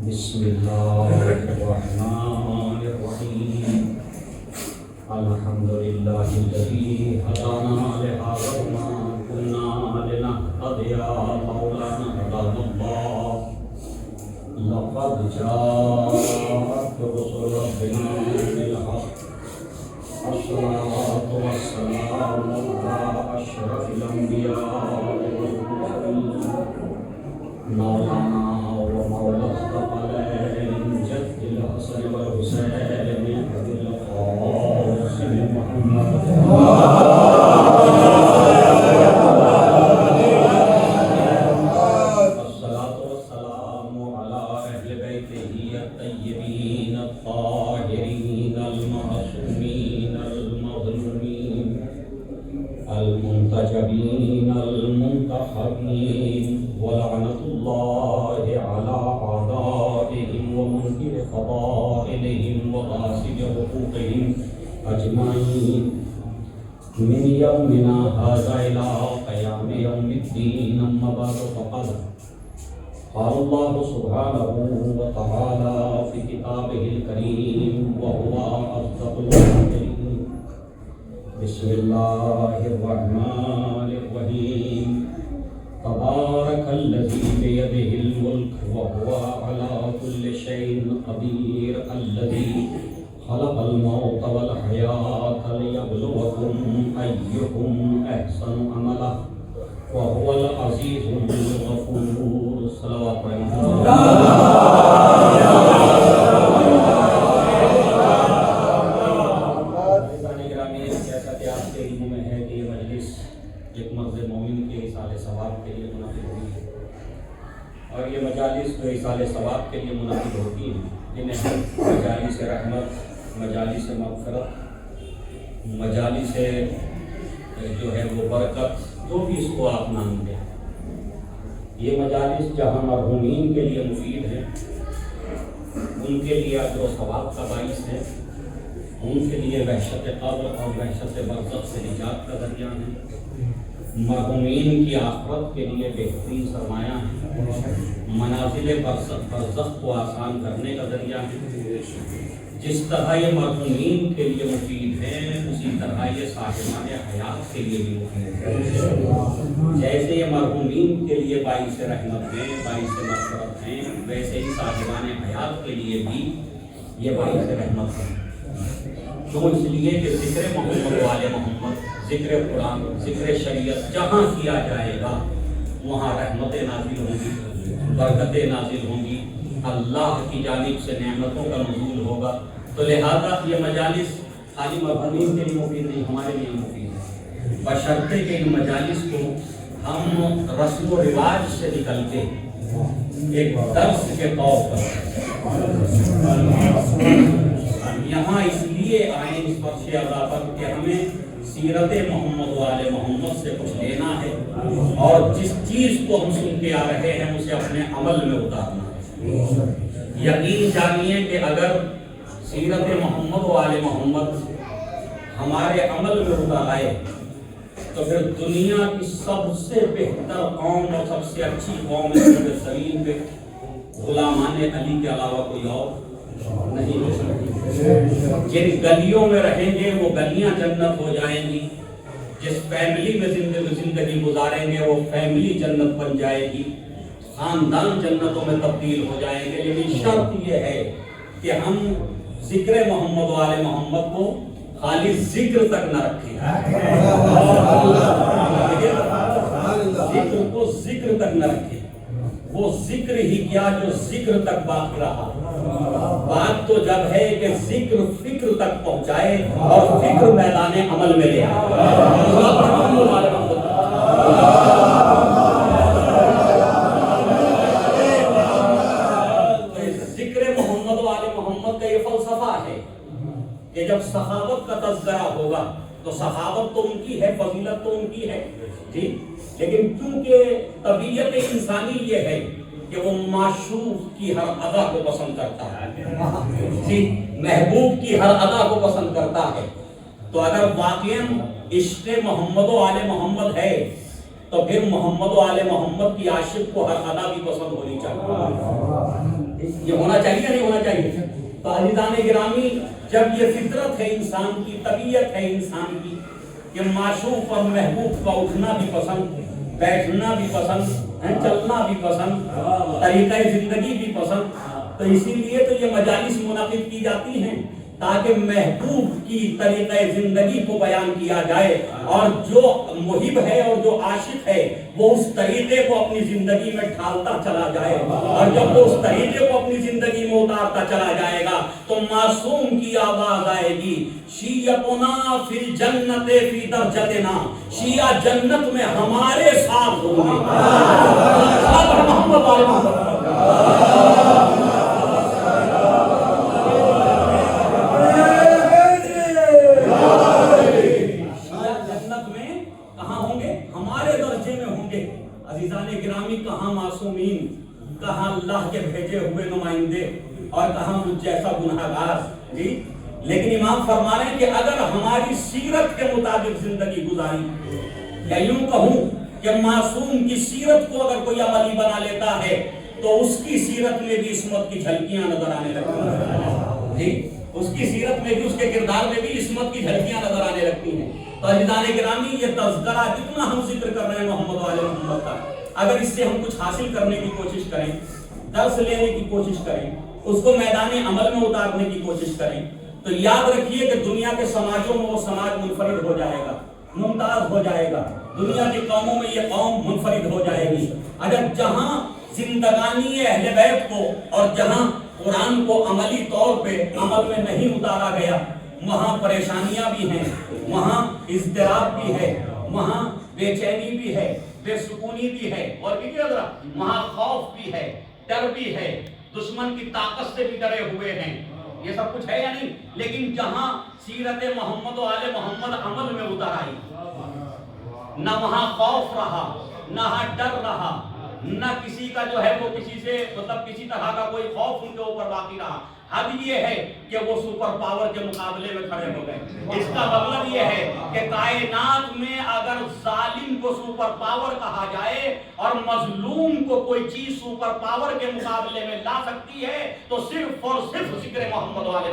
بسم اللہ الرحمن الرحیم الحمد للہ الذی ہدانا لہذا وما كنا لنهتدی لولا ان هدانا اللہ لقد جاءت رسل ربنا بالحق الصلاة والسلام على أشرف الأنبياء والمرسلين مولانا ومولا الثقلين جد الحسن والحسين أبي القاسم محمد المنتجبين المنتخبين ولعنة الله على أعدائهم ومنكر فضائلهم وغاصب حقوقهم أجمعين من يومنا هذا إلى قيام يوم الدين أما بعد فقد قال الله سبحانه وتعالى في كتابه الكريم وهو أصدق القائلين بسم اللہ الرحمن الرحیم تبارک الذی بیدہ الملک وهو علی کل شیء قدیر الذی خلق الموت والحیاة لیبلوکم ایکم احسن عملا وهو العزیز الغفور صلوات اور یہ مجالس جو ایصال ثواب کے لیے منعقد ہوتی ہیں جنہیں مجالس رحمت، مجالس مغفرت، مجالس جو ہے وہ برکت، جو بھی اس کو آپ نام دیں، یہ مجالس جہاں مرحومین کے لیے مفید ہیں، ان کے لیے اجر و ثواب کا باعث ہے، ان کے لیے وحشت قبر اور وحشت برزخ سے نجات کا ذریعہ ہے، مرحومین کی آخرت کے لیے بہترین سرمایہ ہے، منازل برزخ کو آسان کرنے کا ذریعہ ہے۔ جس طرح یہ مرحومین کے لیے مفید ہے اسی طرح یہ صاحبان حیات کے لیے بھی مفید ہے۔ جیسے یہ مرحومین کے لیے باعث رحمت ہیں، باعث مغفرت ہیں، ویسے ہی صاحبان حیات کے لیے بھی یہ باعث رحمت ہے۔ تو اس لیے کہ ذکر محمد والے محمد، ذکر قرآن، ذکر شریعت جہاں کیا جائے گا وہاں رحمتیں نازل ہوں گی، برکتیں نازل ہوں گی، اللہ کی جانب سے نعمتوں کا نزول ہوگا۔ تو لہذا یہ مجالس خالی مرحومین کے لیے مفید نہیں، ہمارے لیے مفید ہے، بشرطے کہ ان مجالس کو ہم رسم و رواج سے نکل کے ایک درس کے طور پر یہاں اس لیے آئیں اس فرش اعلیٰ پر کہ ہمیں سیرت محمد والے محمد سے کچھ لینا ہے اور جس چیز کو ہم سن کے آ رہے ہیں اسے اپنے عمل میں اتارنا ہے۔ یقین جانیے کہ اگر سیرت محمد والے محمد ہمارے عمل میں اتار آئے تو پھر دنیا کی سب سے بہتر قوم اور سب سے اچھی قوم زمین پہ غلامان علی کے علاوہ کوئی اور نہیں ہو سکتی۔ جن گلیوں میں رہیں گے وہ گلیاں جنت ہو جائیں گی، جس فیملی میں زندگی گزاریں گے وہ فیملی جنت بن جائے گی، خاندان جنتوں میں تبدیل ہو جائیں گے۔ لیکن شرط یہ ہے کہ ہم ذکر محمد والے محمد کو خالی ذکر تک نہ رکھیں، ذکر کو ذکر تک نہ رکھیں، وہ ذکر ہی کیا جو ذکر تک باقی رہا. بات تو جب ہے کہ ذکر فکر تک پہنچائے اور فکر میدان عمل میں لے آئے. ذکر محمد و آل محمد کا یہ فلسفہ ہے کہ جب صحابت کا تذکرہ ہوگا تو صحابت تو ان کی ہے، فضیلت تو ان کی ہے جی، لیکن کیونکہ طبیعت انسانی یہ ہے کہ وہ معشوق کی ہر ادا کو پسند کرتا ہے جی، محبوب کی ہر ادا کو پسند کرتا ہے. تو اگر واقعاً عشق محمد و آل محمد ہے تو پھر محمد و آل محمد کی عاشق کو ہر ادا بھی پسند ہونی چاہیے. یہ ہونا چاہیے نہیں ہونا چاہیے؟ تو عزیزان گرامی، جب یہ فطرت ہے انسان کی، طبیعت ہے انسان کی کہ معشوق اور محبوب کا اٹھنا بھی پسند، بیٹھنا بھی پسند، چلنا بھی پسند، طریقہ زندگی بھی پسند، تو اسی لیے تو یہ مجالس منعقد کی جاتی ہیں تاکہ محبوب کی طریقہ زندگی کو بیان کیا جائے، اور جو محب ہے اور جو عاشق ہے وہ اس طریقے کو اپنی زندگی میں ڈھالتا چلا جائے، اور جب وہ اس طریقے کو اپنی زندگی میں اتارتا چلا جائے گا تو معصوم کی آواز آئے گی، شیعتنا فی الجنت فی درجتنا، شیعہ جنت میں ہمارے ساتھ ہوں گے. محمد علیہ وسلم گرامی، کہاں معصومین، کہاں اللہ کے بھیجے ہوئے نمائندے، اور کہاں مجھ جیسا گناہگار جی. لیکن امام فرما رہے ہیں کہ اگر ہماری سیرت کے مطابق زندگی گزاری، یا یوں کہوں کہ معصوم کی سیرت کو اگر کوئی عملی بنا لیتا ہے تو اس کی سیرت میں بھی عصمت کی جھلکیاں نظر آنے لگتی ہیں جی، اس کی سیرت میں بھی، اس کے کردار میں بھی عصمت کی جھلکیاں نظر آنے لگتی ہیں. تو عزیزان گرامی، یہ تذکرہ جتنا ہم ذکر کر رہے ہیں محمد و آل محمد کا، اگر اس سے ہم کچھ حاصل کرنے کی کوشش کریں، درس لینے کی کوشش کریں، اس کو میدان عمل میں اتارنے کی کوشش کریں، تو یاد رکھیے کہ دنیا کے سماجوں میں وہ سماج منفرد ہو جائے گا، ممتاز ہو جائے گا. دنیا کی قوموں میں یہ قوم منفرد ہو جائے گی. اگر جہاں زندگانی اہل بیت کو اور جہاں قرآن کو عملی طور پہ عمل میں نہیں اتارا گیا، وہاں پریشانیاں بھی ہیں، وہاں اضطراب بھی ہے، وہاں بے چینی بھی ہے، بے سکونی بھی ہے، اور وہاں خوف بھی ہے، ڈر بھی ہے، دشمن کی طاقت سے بھی ڈرے ہوئے ہیں. یہ سب کچھ ہے یا نہیں؟ لیکن جہاں سیرت محمد و آل محمد عمل میں اتر آئی، نہ وہاں خوف رہا، نہ ڈر رہا، نہ کسی کا جو ہے وہ کسی سے مطلب کسی طرح کا کوئی خوف ان کے اوپر باقی رہا. حد یہ ہے کہ وہ سپر پاور کے مقابلے میں کھڑے ہو گئے. اس کا مطلب یہ ہے کہ کائنات میں اگر ظالم کو سپر پاور کہا جائے اور مظلوم کو کوئی چیز سپر پاور کے مقابلے میں لا سکتی ہے تو صرف اور صرف ذکر محمد والے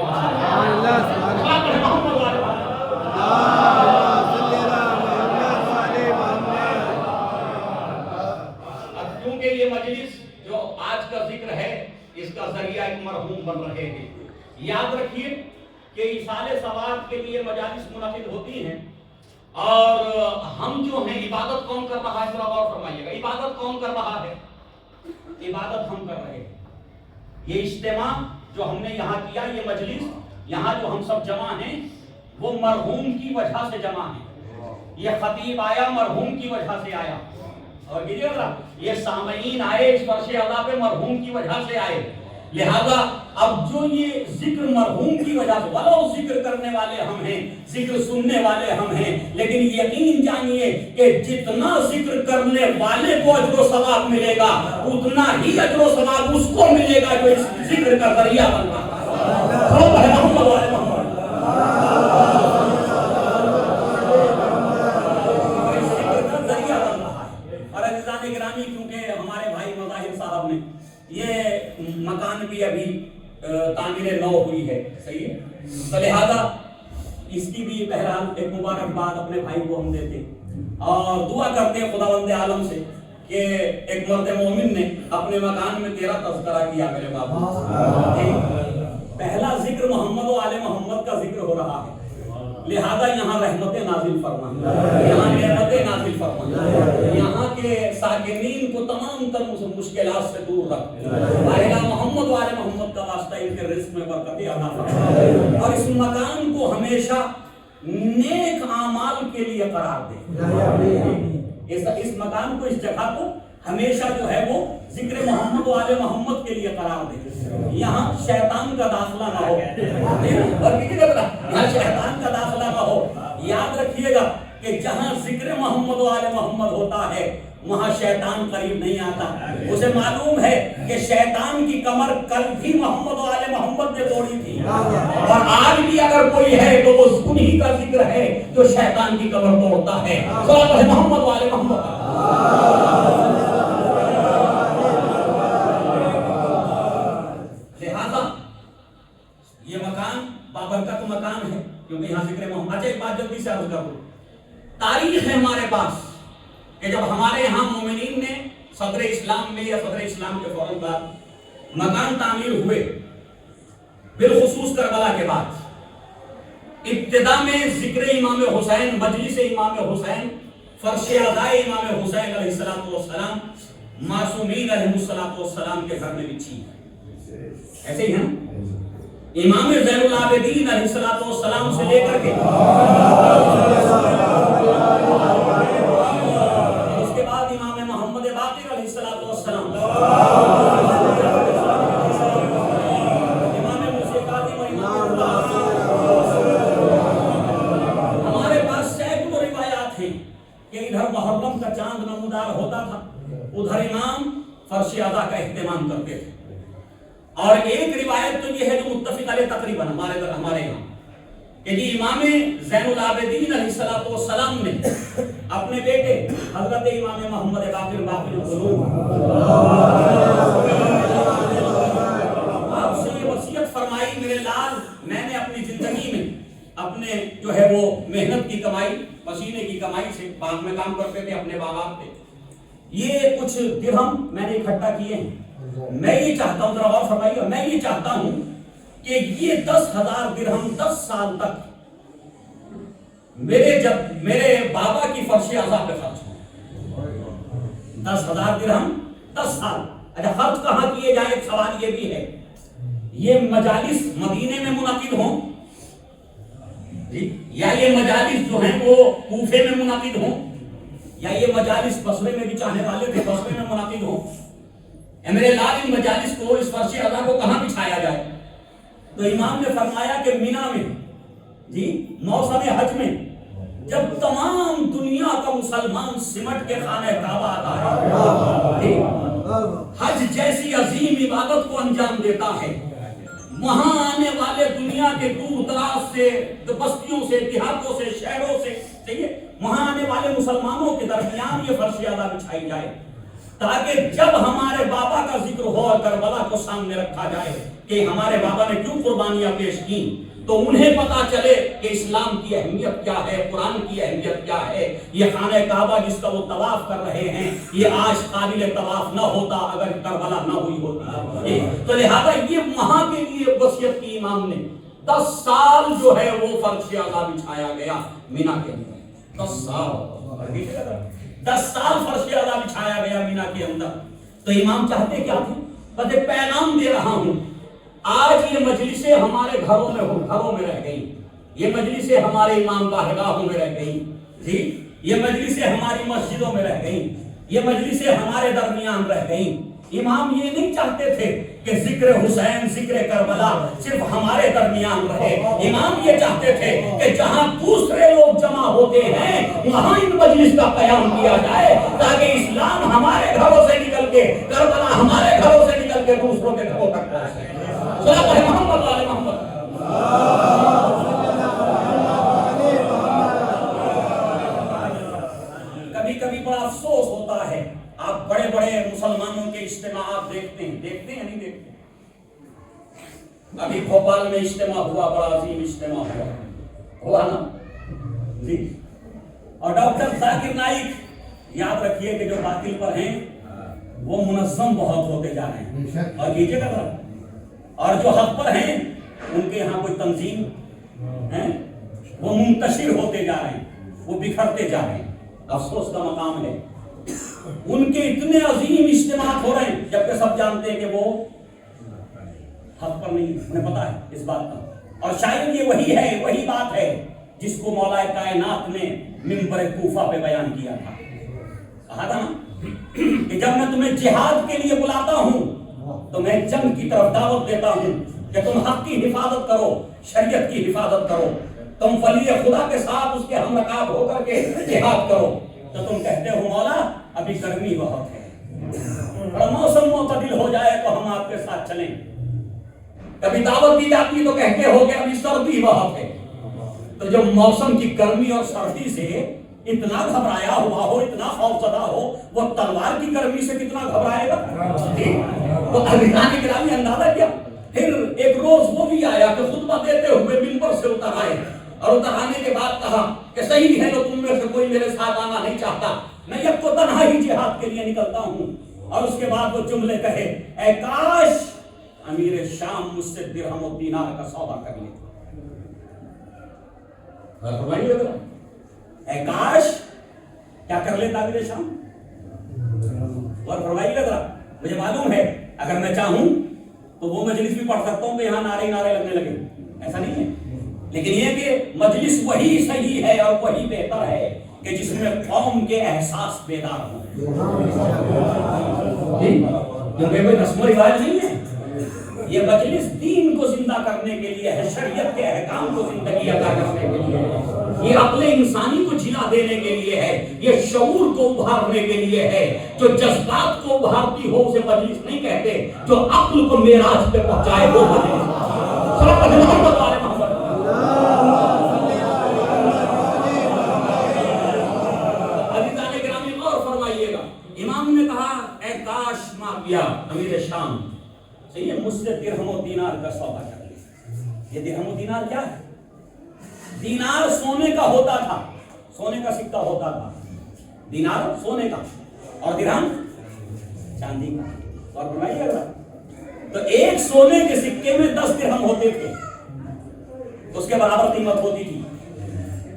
کیونکہ یہ مجلس جو آج کا ذکر ہے اس کا ذریعہ ایک مرحوم بن رہے ہیں. یاد رکھیے کہ ایصال ثواب کے لیے مجالس منعقد ہوتی ہیں، اور ہم جو ہیں عبادت کون کر رہا ہے؟ ذرا غور فرمائیے گا، عبادت کون کر رہا ہے؟ عبادت ہم کر رہے ہیں. یہ اجتماع جو ہم نے یہاں کیا، یہ مجلس یہاں جو ہم سب جمع ہیں وہ مرحوم کی وجہ سے جمع ہیں. یہ خطیب آیا مرحوم کی وجہ سے آیا، اور یہ سامعین آئے اس فرش ادا پہ مرحوم کی وجہ سے آئے. لہذا اب جو یہ ذکر مرحوم کی وجہ سے، ولو ذکر کرنے والے ہم ہیں، ذکر سننے والے ہم ہیں، لیکن یقین جانیے کہ جتنا ذکر کرنے والے کو اجر و ثواب ملے گا اتنا ہی اجر و ثواب اس کو ملے گا جو اس ذکر کا ذریعہ بن رہا ہے. کیونکہ ہمارے بھائی مظاہر صاحب نے یہ مکان بھی ابھی تعمیر نو ہوئی ہے، صحیح ہے، تو لہذا اس کی بھی بہرحال ایک مبارکباد اپنے بھائی کو ہم دیتے اور دعا کرتے ہیں خداوند عالم سے کہ ایک مرد مومن نے اپنے مکان میں تیرا تذکرہ کیا میرے بابا. پہلا ذکر محمد و آل محمد کا ذکر ہو رہا ہے. لہذا یہاں رحمتیں نازل فرما، یہاں نعمتیں نازل فرما، یہاں کے ساکنین کو تمام تر مشکلات سے دور رکھ، آئلہ محمد و آل محمد کا واسطہ ان کے رزق میں برکت عطا فرما، اور اس مکان کو ہمیشہ نیک اعمال کے لیے قرار دے، اس مکان کو، اس جگہ کو ہمیشہ جو ہے وہ ذکر محمد و آل محمد کے لیے قرار دے، یہاں شیطان کا داخلہ نہ ہو، اور یہاں شیطان کا داخلہ نہ ہو۔ یاد رکھیے گا کہ جہاں ذکر محمد و آل محمد ہوتا ہے وہاں شیطان قریب نہیں آتا، اسے معلوم ہے کہ شیطان کی کمر کل بھی محمد و آل محمد نے توڑی تھی، اور آج بھی اگر کوئی ہے تو وہ انہی کا ذکر ہے جو شیطان کی کمر توڑتا ہے۔ صلوات ہے محمد و آل محمد۔ یہ مکان بابرکت مکان ہے کیونکہ یہاں ذکر محمد۔ اچھا ایک بات جلدی سے عرض کروں، تاریخ ہے ہمارے پاس کہ جب ہمارے یہاں مومنین نے صدر اسلام میں یا صدر اسلام کے فوراً بعد مکان تعمیر ہوئے، بالخصوص کربلا کے بعد، ابتدا میں ذکر امام حسین، مجلس امام حسین، فرش عزائے امام حسین علیہ السلام معصومین علیہ السلام کے گھر میں بچھی، ایسے ہی ہیں امام زین العابدین علیہ السلام سے لے کر کے اس کے بعد امام محمد باقر علیہ السلام، امام موسیٰ کاظم اور امام ہمارے پاس سینکڑوں روایات ہیں کہ ادھر محرم کا چاند نمودار ہوتا تھا، ادھر امام فرش عزا کا اہتمام کرتے تھے، اور ایک روایت تو یہ ہے جو متفق علیہ تقریباً ہمارے یہاں کہ جی امام زین العابدین علیہ السلام نے اپنے بیٹے حضرت امام محمد باقر القلوب آپ سے یہ وصیت فرمائی، میرے لال میں نے اپنی زندگی میں اپنے جو ہے وہ محنت کی کمائی، پسینے کی کمائی سے، باغ میں کام کرتے تھے اپنے باغات پہ، یہ کچھ درہم میں نے اکٹھا کیے ہیں، میں یہ چاہتا ہوں، ذرا غور فرمائیے، میں یہ چاہتا ہوں کہ یہ 10,000 درہم 10 سال تک میرے بابا کی فرش عزا پہ خرچ ہو، 10,000 درہم 10 سال۔ اچھا خرچ کہاں کیے جائے، ایک سوال یہ بھی ہے، یہ مجالس مدینے میں منعقد ہوں یا یہ مجالس جو ہیں وہ کوفے میں منعقد ہوں، یا یہ مجالس بصرے میں بھی چاہنے والے تھے بصرے میں منعقد ہوں، میرے لال ان مجالس کو، اس فرش عزا کو کہاں بچھایا جائے؟ تو امام نے فرمایا کہ مینا میں، جی موسم حج میں، جب تمام دنیا کا مسلمان سمٹ کے خانہ کعبہ آتا ہے، حج جیسی عظیم عبادت کو انجام دیتا ہے، وہاں آنے والے دنیا کے دور دراز سے، بستیوں سے، دیہاتوں سے، شہروں سے، وہاں آنے والے مسلمانوں کے درمیان یہ فرش عزا بچھائی جائے، تاکہ جب ہمارے بابا کا ذکر ہو اور کربلا کو سامنے رکھا جائے کہ ہمارے بابا نے کیوں قربانیاں پیش کی، تو انہیں پتا چلے کہ اسلام کی اہمیت کیا ہے، قرآن کی اہمیت کیا ہے۔ یہ خانہ کعبہ جس کا وہ طواف کر رہے ہیں، یہ آج قابل طواف نہ ہوتا اگر کربلا نہ ہوئی ہوتی، تو لہذا یہ وہاں کے لیے وصیت کی امام نے، 10 سال جو ہے وہ فرش عزا بچھایا گیا مینا کے اندر، 10 سال فرش عزا بچھایا گیا مینا کے اندر۔ تو امام چاہتے کیا تھے؟ بس ایک پیغام دے رہا ہوں، آج یہ مجلسیں ہمارے گھروں میں رہ گئی، یہ مجلسیں ہمارے امام بارگاہوں میں رہ گئی، جی یہ مجلسیں ہماری مسجدوں میں رہ گئی، یہ مجلسیں ہمارے درمیان رہ گئی۔ امام یہ نہیں چاہتے تھے کہ ذکر حسین، ذکر کربلا صرف ہمارے درمیان رہے، امام یہ چاہتے تھے کہ جہاں دوسرے لوگ جمع ہوتے ہیں وہاں ان مجلس کا قیام کیا جائے، تاکہ اسلام ہمارے گھروں سے نکل کے، کربلا ہمارے گھروں سے نکل کے دوسروں کے گھروں تک پہنچے۔ صلوات ہے محمد علی محمد۔ کبھی کبھی بڑا افسوس ہوتا ہے، آپ بڑے بڑے مسلمانوں کے اجتماعات دیکھتے ہیں یا نہیں دیکھتے؟ ابھی بھوپال میں اجتماع ہوا، بڑا عظیم اجتماع ہوا نا جی، اور ڈاکٹر ذاکر نائک، یاد رکھیے کہ جو باطل پر ہیں وہ منظم بہت ہوتے جا رہے ہیں، اور لیجیے گا، اور جو حق پر ہیں ان کے یہاں کوئی تنظیم ہے وہ منتشر ہوتے جا رہے ہیں، وہ بکھرتے جا رہے ہیں۔ افسوس کا مقام ہے ان کے اتنے عظیم اجتماعات ہو رہے ہیں جبکہ سب جانتے ہیں کہ وہ حق پر نہیں، انہیں پتا ہے اس بات کا۔ اور شاید یہ وہی بات ہے جس کو مولا کائنات نے منبر کوفہ پہ بیان کیا تھا۔ کہا تھا نا کہ جب میں تمہیں جہاد کے لیے بلاتا ہوں تو میں جنگ کی طرف دعوت دیتا ہوں کہ تم حق کی حفاظت کرو، شریعت کی حفاظت کرو، تم ولی خدا کے ساتھ اس کے ہم رکاب ہو کر کے جہاد کرو، تو تم کہتے ہو مولا ابھی گرمی بہت ہے، اور موسم معتدل ہو جائے تو ہم آپ کے ساتھ چلیں۔ کبھی دعوت دی جاتی تو کہتے ہو کہ ابھی سردی بہت ہے۔ تو جب موسم کی گرمی اور سردی سے اتنا گھبرایا ہوا ہو، اتنا خوفزدہ ہو، وہ تلوار کی گرمی سے کتنا گھبرائے گا؟ تو عزیزان گرامی اندازہ کیا۔ پھر ایک روز وہ بھی آیا کہ خطبہ دیتے ہوئے منبر سے اتر آئے، اور اتر آنے کے بعد کہا کہ صحیح ہے تو تم میں سے کوئی میرے ساتھ آنا نہیں چاہتا، میں یک کو تنہا ہی جہاد کے لیے نکلتا ہوں۔ اور اس کے بعد وہ جملے کہے، اے کاش امیر شام مجھ سے درہم و دینار کا سودا کر لے۔ اے کاش کیا کر لیتا امیر شام؟ اور فرمائیے گا، مجھے معلوم ہے اگر میں چاہوں تو وہ مجلس بھی پڑھ سکتا ہوں کہ یہاں نعرے نعرے لگنے لگے، ایسا نہیں ہے، لیکن یہ کہ مجلس وہی صحیح ہے اور وہی بہتر ہے کہ جس میں قوم کے احساس بیدار ہوں۔ کیونکہ کوئی رسم و رواج نہیں ہے، یہ مجلس دین کو زندہ کرنے کے لیے ہے، شریعت کے احکام کو زندگی عطا کرنے کے لیے ہے، یہ عقل انسانی کو جلا دینے کے لیے ہے، یہ شعور کو ابھارنے کے لیے ہے۔ جو جذبات کو ابھارتی ہو اسے مجلس نہیں کہتے، جو عقل کو معراج پہ پہنچائے وہ مجلس۔ عزیزان گرامی غور فرمائیے گا، امام نے کہا اے کاش معاویہ امیر شام صحیح ہے مجھ سے درہم و دینار کا سودا کر لے۔ یہ درہم و دینار کیا ہے؟ دینار سونے کا ہوتا تھا، سونے کا سکہ ہوتا تھا، دینار سونے کا اور درہم چاندی کا۔ اور فرمائیے گا تو ایک سونے کے سکے میں 10 درہم ہوتے تھے، اس کے برابر قیمت ہوتی تھی،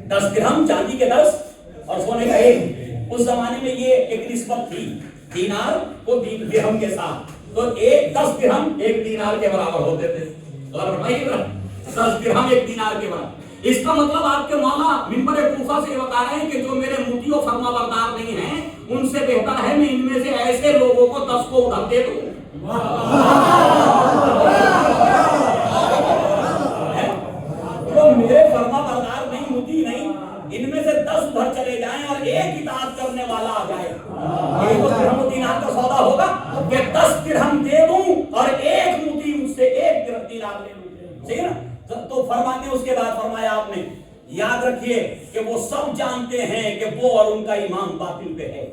10 درہم چاندی کے 10 اور سونے کا 1۔ اس زمانے میں یہ ایک نسبت تھی، دینار کو درہم کے ساتھ، تو 10 درہم 1 دینار کے برابر ہوتے تھے۔ اور فرمائیے گا 10 درہم 1 دینار کے برابر۔ اس کا مطلب آپ کے مولا منبر کوفہ سے بتا رہے ہیں کہ جو میرے موتی و فرما بردار نہیں ہیں ان سے بہتر ہے میں ان میں سے ایسے لوگوں کو 10 کو ادھر دے دوں۔ جو میرے فرما بردار نہیں، موتی نہیں، ان میں سے 10 ادھر چلے جائیں اور ایک اطاعت کرنے والا آ جائے، یہ تو درہم و دینار کا سودا ہوگا کہ 10 درہم دے دوں اور ایک موتی مجھ سے 1 دینار لے لوں۔ صحیح نا؟ تو فرماتے اس کے بعد فرمایا آپ نے، یاد رکھیے کہ وہ سب جانتے ہیں کہ وہ اور ان کا امام باطل پہ ہے،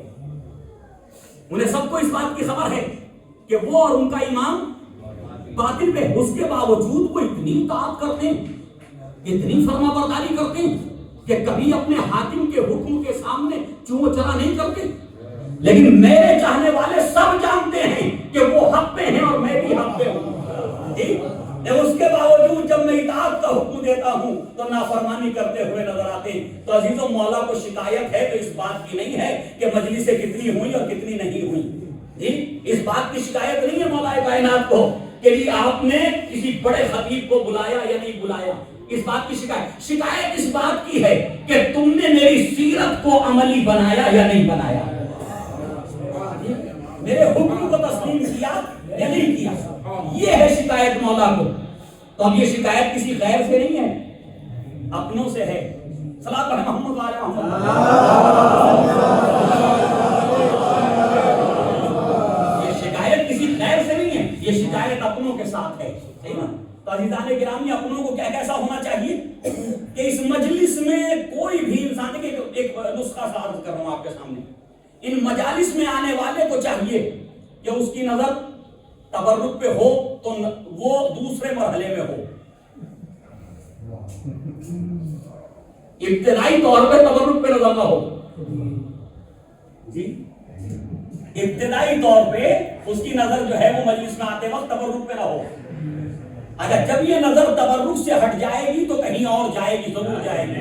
انہیں سب کو اس بات کی خبر ہے کہ وہ اور ان کا امام باطل پہ، اس کے باوجود وہ اتنی اطاعت کرتے ہیں، اتنی فرما برداری کرتے ہیں کہ کبھی اپنے حاکم کے حکم کے سامنے چوں چرا نہیں کرتے۔ لیکن میرے چاہنے والے سب جانتے ہیں کہ وہ حق پہ ہیں اور میں بھی حق پہ ہوں۔ اس کے باوجود جب میں اطاعت کا حکم دیتا ہوں تو نافرمانی کرتے ہوئے نظر آتے ہیں۔ تو عزیزوں مولا کو شکایت ہے تو اس بات کی نہیں ہے کہ مجلسیں کتنی ہوئی اور کتنی نہیں ہوئی، جی اس بات کی شکایت نہیں ہے مولا کائنات کو کہ جی آپ نے کسی بڑے خطیب کو بلایا یا نہیں بلایا، اس بات کی شکایت اس بات کی ہے کہ تم نے میری سیرت کو عملی بنایا یا نہیں بنایا، میرے حکم کو تسلیم کیا یا نہیں کیا، یہ ہے شکایت مولا کو۔ تو اب یہ شکایت کسی غیر سے نہیں ہے، اپنوں سے ہے۔ صلاۃ علی محمد وعلی محمد۔ یہ شکایت کسی غیر سے نہیں ہے، یہ شکایت اپنوں کے ساتھ ہے، صحیح نا؟ تو عزیزان گرامی اپنوں کو کیسا ہونا چاہیے کہ اس مجلس میں کوئی بھی انسان، دیکھیں ایک نسخہ سا عرض کر رہا ہوں آپ کے سامنے، ان مجالس میں آنے والے کو چاہیے کہ اس کی نظر تبرک پہ ہو تو وہ دوسرے مرحلے میں ہو، ابتدائی طور پہ تبرک پہ نظر نہ ہو، جی ابتدائی طور پہ اس کی نظر جو ہے وہ مجلس میں آتے وقت تبرک پہ نہ ہو، اگر جب یہ نظر تبرک سے ہٹ جائے گی تو کہیں اور جائے گی، ضرور جائے گی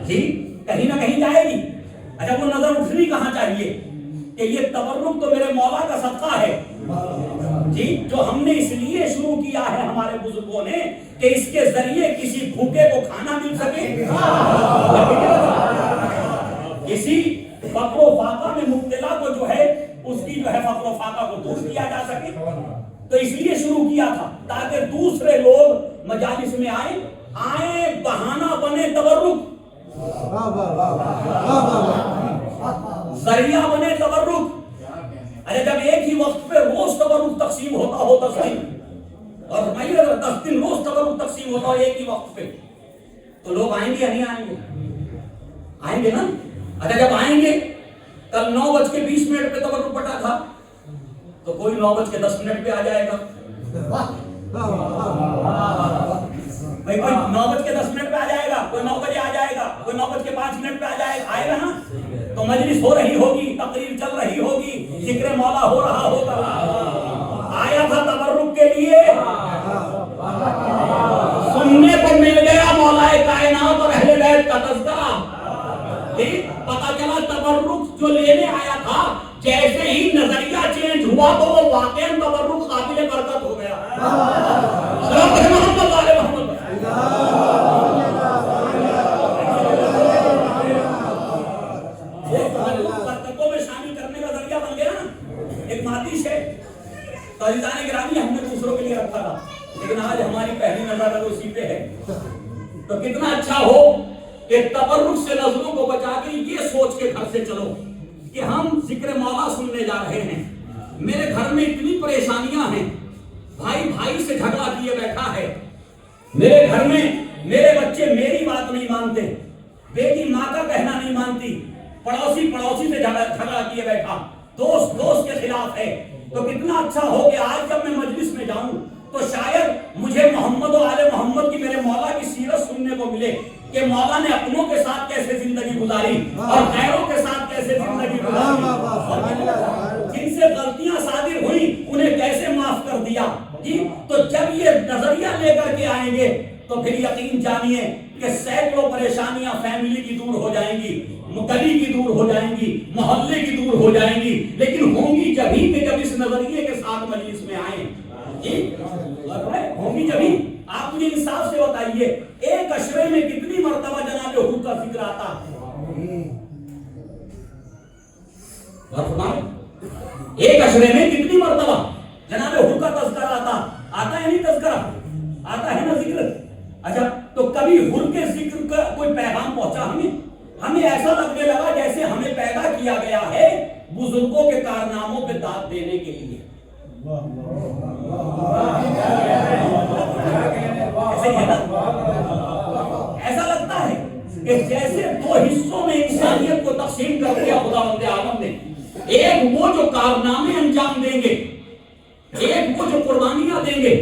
جی، کہیں نہ کہیں جائے گی۔ اچھا وہ نظر اٹھنی کہاں چاہیے کہ یہ تبرک تو میرے مولا کا صدقہ ہے جی، جو ہم نے اس لیے شروع کیا ہے ہمارے بزرگوں نے کہ اس کے ذریعے کسی بھوکے کو کھانا مل سکے، کسی فقر و فاقہ میں مبتلا کو جو ہے اس کی جو ہے فقر و فاقہ کو دور کیا جا سکے، تو اس لیے شروع کیا تھا تاکہ دوسرے لوگ مجالس میں آئیں بہانہ بنے تبرک، ذریعہ بنے تبرک۔ ارے جب ایک ہی وقت پہ روز تبرک تقسیم ہوتا صحیح، اور فرمائیے اگر 10 دن روز تبرک تقسیم ہوتا ہو ایک ہی وقت پہ تو لوگ آئیں گے یا نہیں آئیں گے؟ آئیں گے نا۔ اچھا جب آئیں گے، کل 9:20 پہ تبرک بٹا تھا تو کوئی 9:10 پہ آ جائے گا، بھائی کوئی 9:10 پہ آ جائے گا، کوئی 9 بجے آ جائے گا، کوئی 9:05 پہ آئے گا نا، تو مجلس ہو رہی ہوگی، تقریر چل رہی ہوگی، ذکر مولا ہو رہا ہوگا۔ آیا تھا تبرک کے لیے، سننے کو مل گیا مولا کائنات اور اہل بیت کا تذکرہ، پتا چلا تبرک جو لینے آیا تھا جیسے ہی نظریہ چینج ہوا تو وہ واقعاً تبرک قابل برکت ہو گیا۔ محمد علیہ محمد برکتوں میں شامل کرنے کا ذریعہ بن گیا نا، ایک مادی شے۔ تو عزیزان گرامی ہم نے دوسروں کے لیے رکھا تھا، لیکن آج ہماری پہلی نظر اسی پہ ہے، تو کتنا اچھا ہو کہ تبرک سے نظروں کو بچا کے یہ سوچ کے گھر سے چلو کہ ہم ذکر مولا سننے جا رہے ہیں، میرے گھر میں اتنی پریشانیاں ہیں، بھائی بھائی سے جھگڑا کیے بیٹھا ہے، میرے گھر میں میرے بچے میری بات نہیں مانتے، بیٹی ماں کا کہنا نہیں مانتی، پڑوسی سے جھگڑا کیے بیٹھا، دوست کے خلاف ہے۔ تو کتنا اچھا ہو کہ آج جب میں مجلس میں جاؤں تو شاید مجھے محمد و آل محمد کی میرے مولا کی سیرت سننے کو ملے کہ مولا نے اپنوں کے ساتھ کیسے زندگی گزاری اور غیروں کے ساتھ کیسے زندگی گزاری، جن سے غلطیاں صادر ہوئی انہیں کیسے معاف کر دیا جی۔ تو جب یہ نظریہ لے کر کے آئیں گے تو پھر یقین جانیے کہ سینکڑوں پریشانیاں فیملی کی دور ہو جائیں گی، گلی کی دور ہو جائیں گی، محلے کی دور ہو جائیں گی، لیکن ہوں گی جبھی کہ جب اس نظریے کے ساتھ مجلس میں آئیں جی، ہوں گی جبھی۔ آپ مجھے انصاف سے بتائیے ایک اشرے میں کتنی مرتبہ جناب حضور کا ذکر آتا ہے؟ ایک اشرے میں کتنی مرتبہ جناب حضور کا تذکرہ آتا ہے نہیں تذکرہ آتا ہے نا ذکر۔ اچھا تو کبھی حضور کے ذکر کا کوئی پیغام پہنچا ہمیں ایسا لگنے لگا جیسے ہمیں پیدا کیا گیا ہے بزرگوں کے کارناموں پہ داد دینے کے لیے۔ ایسا لگتا ہے کہ جیسے دو حصوں میں انسانیت کو تقسیم کر دیا خداوند عالم نے، ایک وہ جو کارنامے انجام دیں گے، ایک وہ جو قربانیاں دیں گے،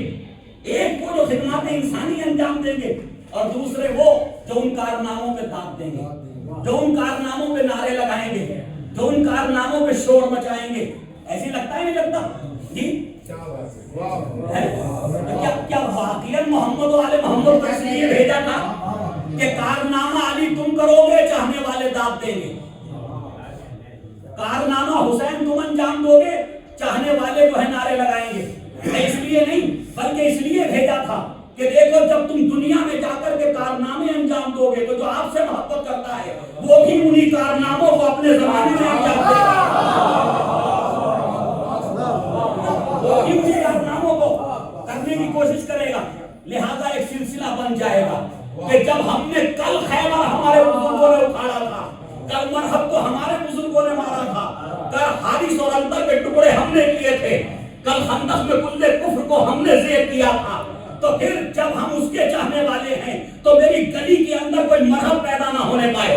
ایک وہ جو خدمات انسانی انجام دیں گے، اور دوسرے وہ جو ان کارناموں پہ داد دیں گے، جو ان کارناموں پہ نعرے لگائیں گے، جو ان کارناموں پہ شور مچائیں گے۔ ایسی لگتا ہے نہیں لگتا جی؟ کیا واقعاً محمد و آل محمد کو اس لیے بھیجا تھا کہ کارنامہ علی تم کرو گے چاہنے والے داد دیں گے، کارنامہ حسین تم انجام دو گے چاہنے والے جو ہے نعرے لگائیں گے؟ اس لیے نہیں بلکہ اس لیے بھیجا تھا کہ دیکھو جب تم دنیا میں جا کر کے کارنامے انجام دو گے تو جو آپ سے محبت کرتا ہے وہ بھی انہی کارناموں کو اپنے زمانے میں انجام دے گا، وہ بھی انہی کارناموں کو کرنے کی کوشش کرے گا۔ لہذا ایک سلسلہ بن جائے گا کہ جب ہم نے کل خیبر ہمارے بزرگوں نے اکھاڑا تھا، کل مرحب کو ہمارے بزرگوں نے مارا تھا، کل حادث اور اندر کے ٹکڑے ہم نے کیے تھے، کل خندق میں کلے کفر کو ہم نے زیر کیا تھا، تو پھر جب ہم اس کے چاہنے والے ہیں تو میری گلی کے اندر کوئی مرحب پیدا نہ ہونے پائے،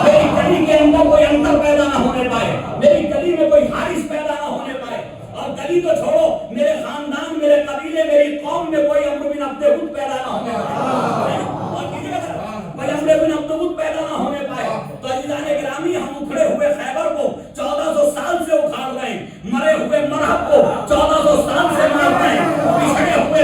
میری گلی کے اندر کوئی اندر پیدا نہ ہونے پائے، میری گلی میں کوئی حارث پیدا نہ ہونے پائے، اور گلی تو چھوڑو میرے خاندان، میرے قبیلے، میری قوم میں کوئی عمرو بن عبد ود پیدا نہ ہونے پائے، کوئی عمرو بن عبد ود پیدا نہ ہونے پائے۔ تو عزیزان گرامی ہم اکھڑے ہوئے خیبر کو 1400 سال سے اکھاڑ رہے ہیں، مرے ہوئے مرحب کو 1400 سال سے مار رہے ہیں، پچھڑے ہوئے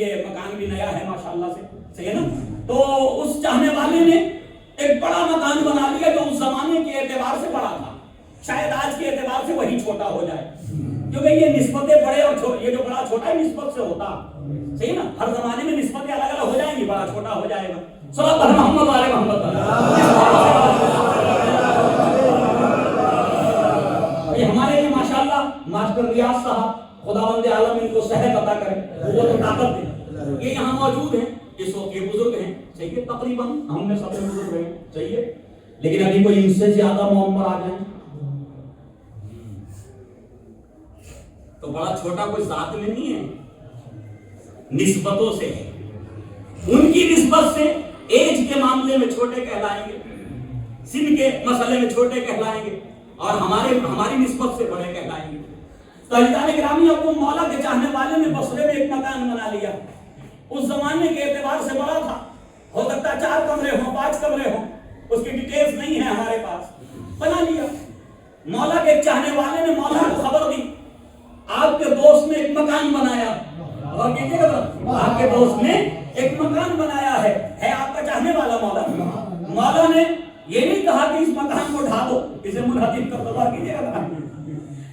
یہ مکان بھی نیا ہے ماشاءاللہ سے، صحیح ہے نا، تو اس چاہنے والے نے ایک بڑا مکان بنا لیا جو اس زمانے کے اعتبار سے بڑا تھا، شاید آج کے اعتبار سے وہی چھوٹا ہو جائے، کیونکہ یہ نسبتیں بڑے اور یہ جو بڑا چھوٹا ہے نسبت سے ہوتا، صحیح نا، ہر زمانے میں نسبتیں الگ الگ ہو جائیں گی، بڑا چھوٹا ہو جائے گا. صلی اللہ محمد علیہ محمد. ہمارے لیے ماشاءاللہ ماسٹر ریاض صاحب خداوند عالم ان کو صحت عطا کرے، قوت و طاقت دے، یہ یہاں موجود ہیں، اس وقت یہ بزرگ ہیں، صحیح ہے، تقریباً ہم میں سب سے بزرگ ہیں، صحیح ہے، لیکن ابھی کوئی ان سے زیادہ معمر آ جائیں تو بڑا چھوٹا کوئی ذات میں نہیں ہے، نسبتوں سے ہے. ان کی نسبت سے ایج کے معاملے میں چھوٹے کہلائیں گے، سن کے مسئلے میں چھوٹے کہلائیں گے، اور ہماری نسبت سے بڑے کہلائیں گے. تو عزیزان گرامی، اب وہ مولا کے چاہنے والے نے بصرے میں ایک مکان بنا لیا، اس زمانے کے اعتبار سے بڑا تھا، ہو سکتا ہے 4 کمرے ہوں 5 کمرے ہوں، اس کی ڈیٹیلز نہیں ہے ہمارے پاس، بنا لیا. مولا کے چاہنے والے نے مولا کو خبر دی، آپ کے دوست نے ایک مکان بنایا، اور کہیے گا آپ کے دوست نے ایک مکان بنایا ہے آپ کا چاہنے والا مولا. مولا نے یہ نہیں کہا کہ اس مکان کو ڈھا دو، اسے منہدم کر دو، اور کیجیے گا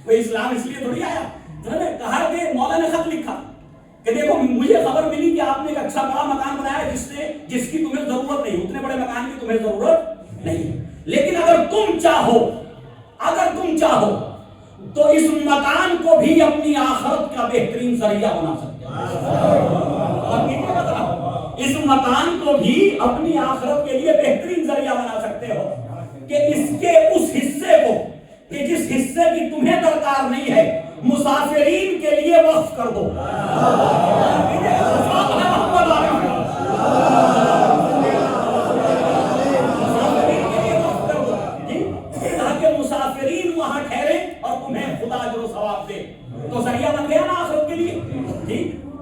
کوئی اسلام اس لیے تھوڑی آیا، انہوں نے کہا کہ مولا نے خط لکھا کہ دیکھو مجھے خبر ملی کہ آپ نے ایک اچھا بڑا مکان بنایا جس کی تمہیں ضرورت نہیں، اتنے بڑے مکان کی تمہیں ضرورت نہیں، لیکن اگر تم چاہو تو اس مکان کو بھی اپنی آخرت کا بہترین ذریعہ بنا سکتے ہو. اس مکان کو بھی اپنی آخرت کے لیے بہترین ذریعہ بنا سکتے ہو کہ اس کے اس حصے کو کہ جس حصے کی تمہیں درکار نہیں ہے مسافرین کے لیے وقف کر دو. تاکہ مسافرین وہاں ٹھہرے اور تمہیں خدا اجر و ثواب دے. تو ذریعہ بن گیا نا آخرت کے لیے، جی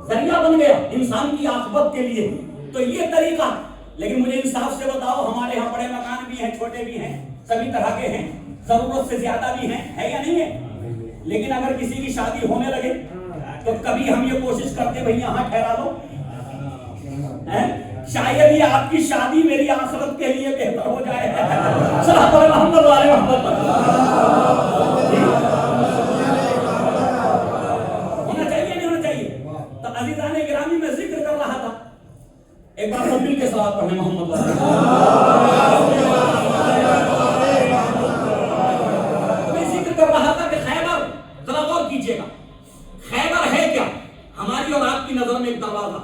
ذریعہ بن گیا انسان کی عاقبت کے لیے. تو یہ طریقہ، لیکن مجھے انصاف سے بتاؤ، ہمارے یہاں بڑے مکان بھی ہیں، چھوٹے بھی ہیں، سبھی طرح کے ہیں، ضرورت سے زیادہ بھی ہیں، ہے یا نہیں ہے؟ لیکن اگر کسی کی شادی ہونے لگے تو کبھی ہم یہ کوشش کرتے بھئی یہاں ٹھہرا دو، شاید یہ آپ کی شادی میری آخرت کے لیے بہتر ہو جائے. صلی محمد علیہ محمد. ہونا چاہیے نہیں ہونا چاہیے. تو عزیزان گرامی میں ذکر کر رہا تھا، ایک بار سب مل کے صلوات پڑھیں محمد میں ذکر کر رہا تھا کہ خیبر، ذرا غور کیجئے گا، خیبر ہے کیا؟ ہماری اور آپ کی نظر میں ایک دروازہ،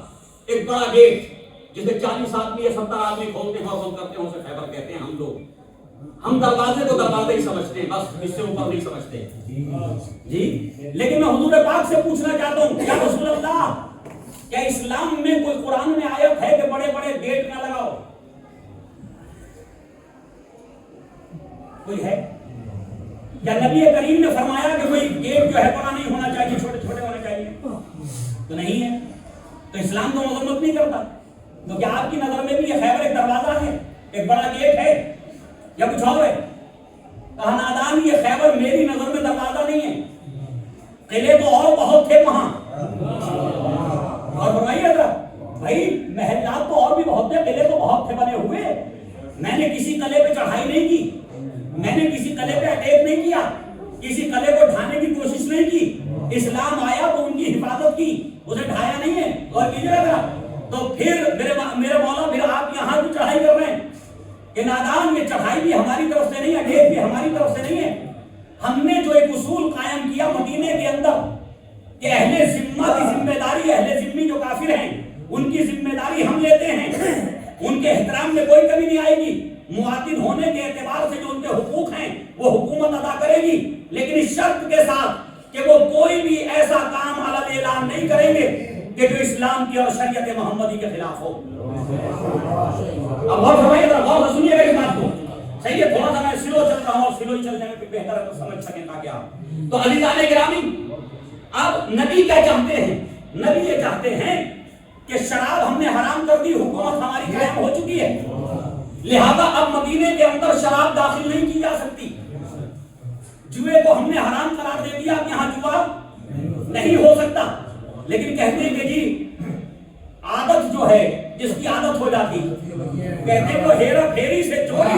ایک بڑا گیٹ جسے 40 آدمی یا 70 آدمی کھولتے ہیں اور بند کرتے ہیں، اسے خیبر کہتے ہیں. ہم لوگ ہم دروازے کو دروازے ہی سمجھتے ہیں، بس اس سے اوپر نہیں سمجھتے جی. لیکن میں حضور پاک سے پوچھنا چاہتا ہوں، یا رسول اللہ، کیا اسلام میں کوئی قرآن میں آیت ہے کہ بڑے بڑے گیٹ نہ لگاؤ؟ کوئی ہے؟ یا نبی کریم نے فرمایا کہ کوئی گیٹ جو ہے بڑا نہیں ہونا چاہیے، چھوٹے چھوٹے ہونے چاہیے؟ تو نہیں ہے. تو اسلام تو مذمت نہیں کرتا. تو کیا آپ کی نظر میں بھی یہ خیبر ایک دروازہ ہے، ایک بڑا گیٹ ہے، یا کچھ اور ہے؟ کہا نادان، یہ خیبر میری نظر میں دروازہ نہیں ہے، قلعے تو اور بہت تھے وہاں. اور فرمائیے ذرا بھائی، محلات تو اور بھی بہت تھے، قلعے تو بہت تھے بنے ہوئے. میں نے کسی قلعے پہ چڑھائی نہیں کی، میں نے کسی قلعے پہ اٹیک نہیں کیا، کسی قلعے کو ڈھانے کی کوشش نہیں کی. اسلام آیا تو ان کی حفاظت کی، اسے ڈھایا نہیں ہے. اور کیجیے گا تو پھر میرے مولا، پھر آپ یہاں بھی چڑھائی کر رہے ہیں کہ نادان، یہ چڑھائی بھی ہماری طرف سے نہیں ہے، اٹیک بھی ہماری طرف سے نہیں ہے. ہم نے جو ایک اصول قائم کیا مدینے کے اندر کہ اہل ذمہ کی ذمہ داری، اہل ذمہ جو کافر ہیں ان کی ذمہ داری ہم لیتے ہیں، ان کے احترام میں کوئی کمی نہیں آئے گی. مواطن ہونے کے اعتبار سے جو ان کے حقوق ہیں وہ حکومت ادا کرے گی، لیکن اس شرط کے ساتھ کہ وہ کوئی بھی ایسا کام علن اعلان نہیں کریں گے کہ جو اسلام کی اور شریعت محمدی کے خلاف ہو. اب غور فرمائیے ذرا، غور سے سنیے گا اس بات کو. صحیح ہے، تھوڑا سا میں سلو چل رہا ہوں اور سلو ہی چلنے میں بہتر ہے تو سمجھ سکیں تاکہ آپ. تو عزیزان گرامی، اب نبی کیا چاہتے ہیں؟ نبی یہ چاہتے ہیں کہ شراب ہم نے حرام کر دی، حکومت ہماری قائم ہو چکی ہے، لہذا اب مدینے کے اندر شراب داخل نہیں کی جا سکتی. جوئے کو ہم نے حرام قرار دے دیا، اب یہاں جوا نہیں ہو سکتا. لیکن کہتے ہیں کہ جی عادت جو ہے جس کی عادت ہو جاتی کہتے ہیں وہ ہیرا پھیری سے چوری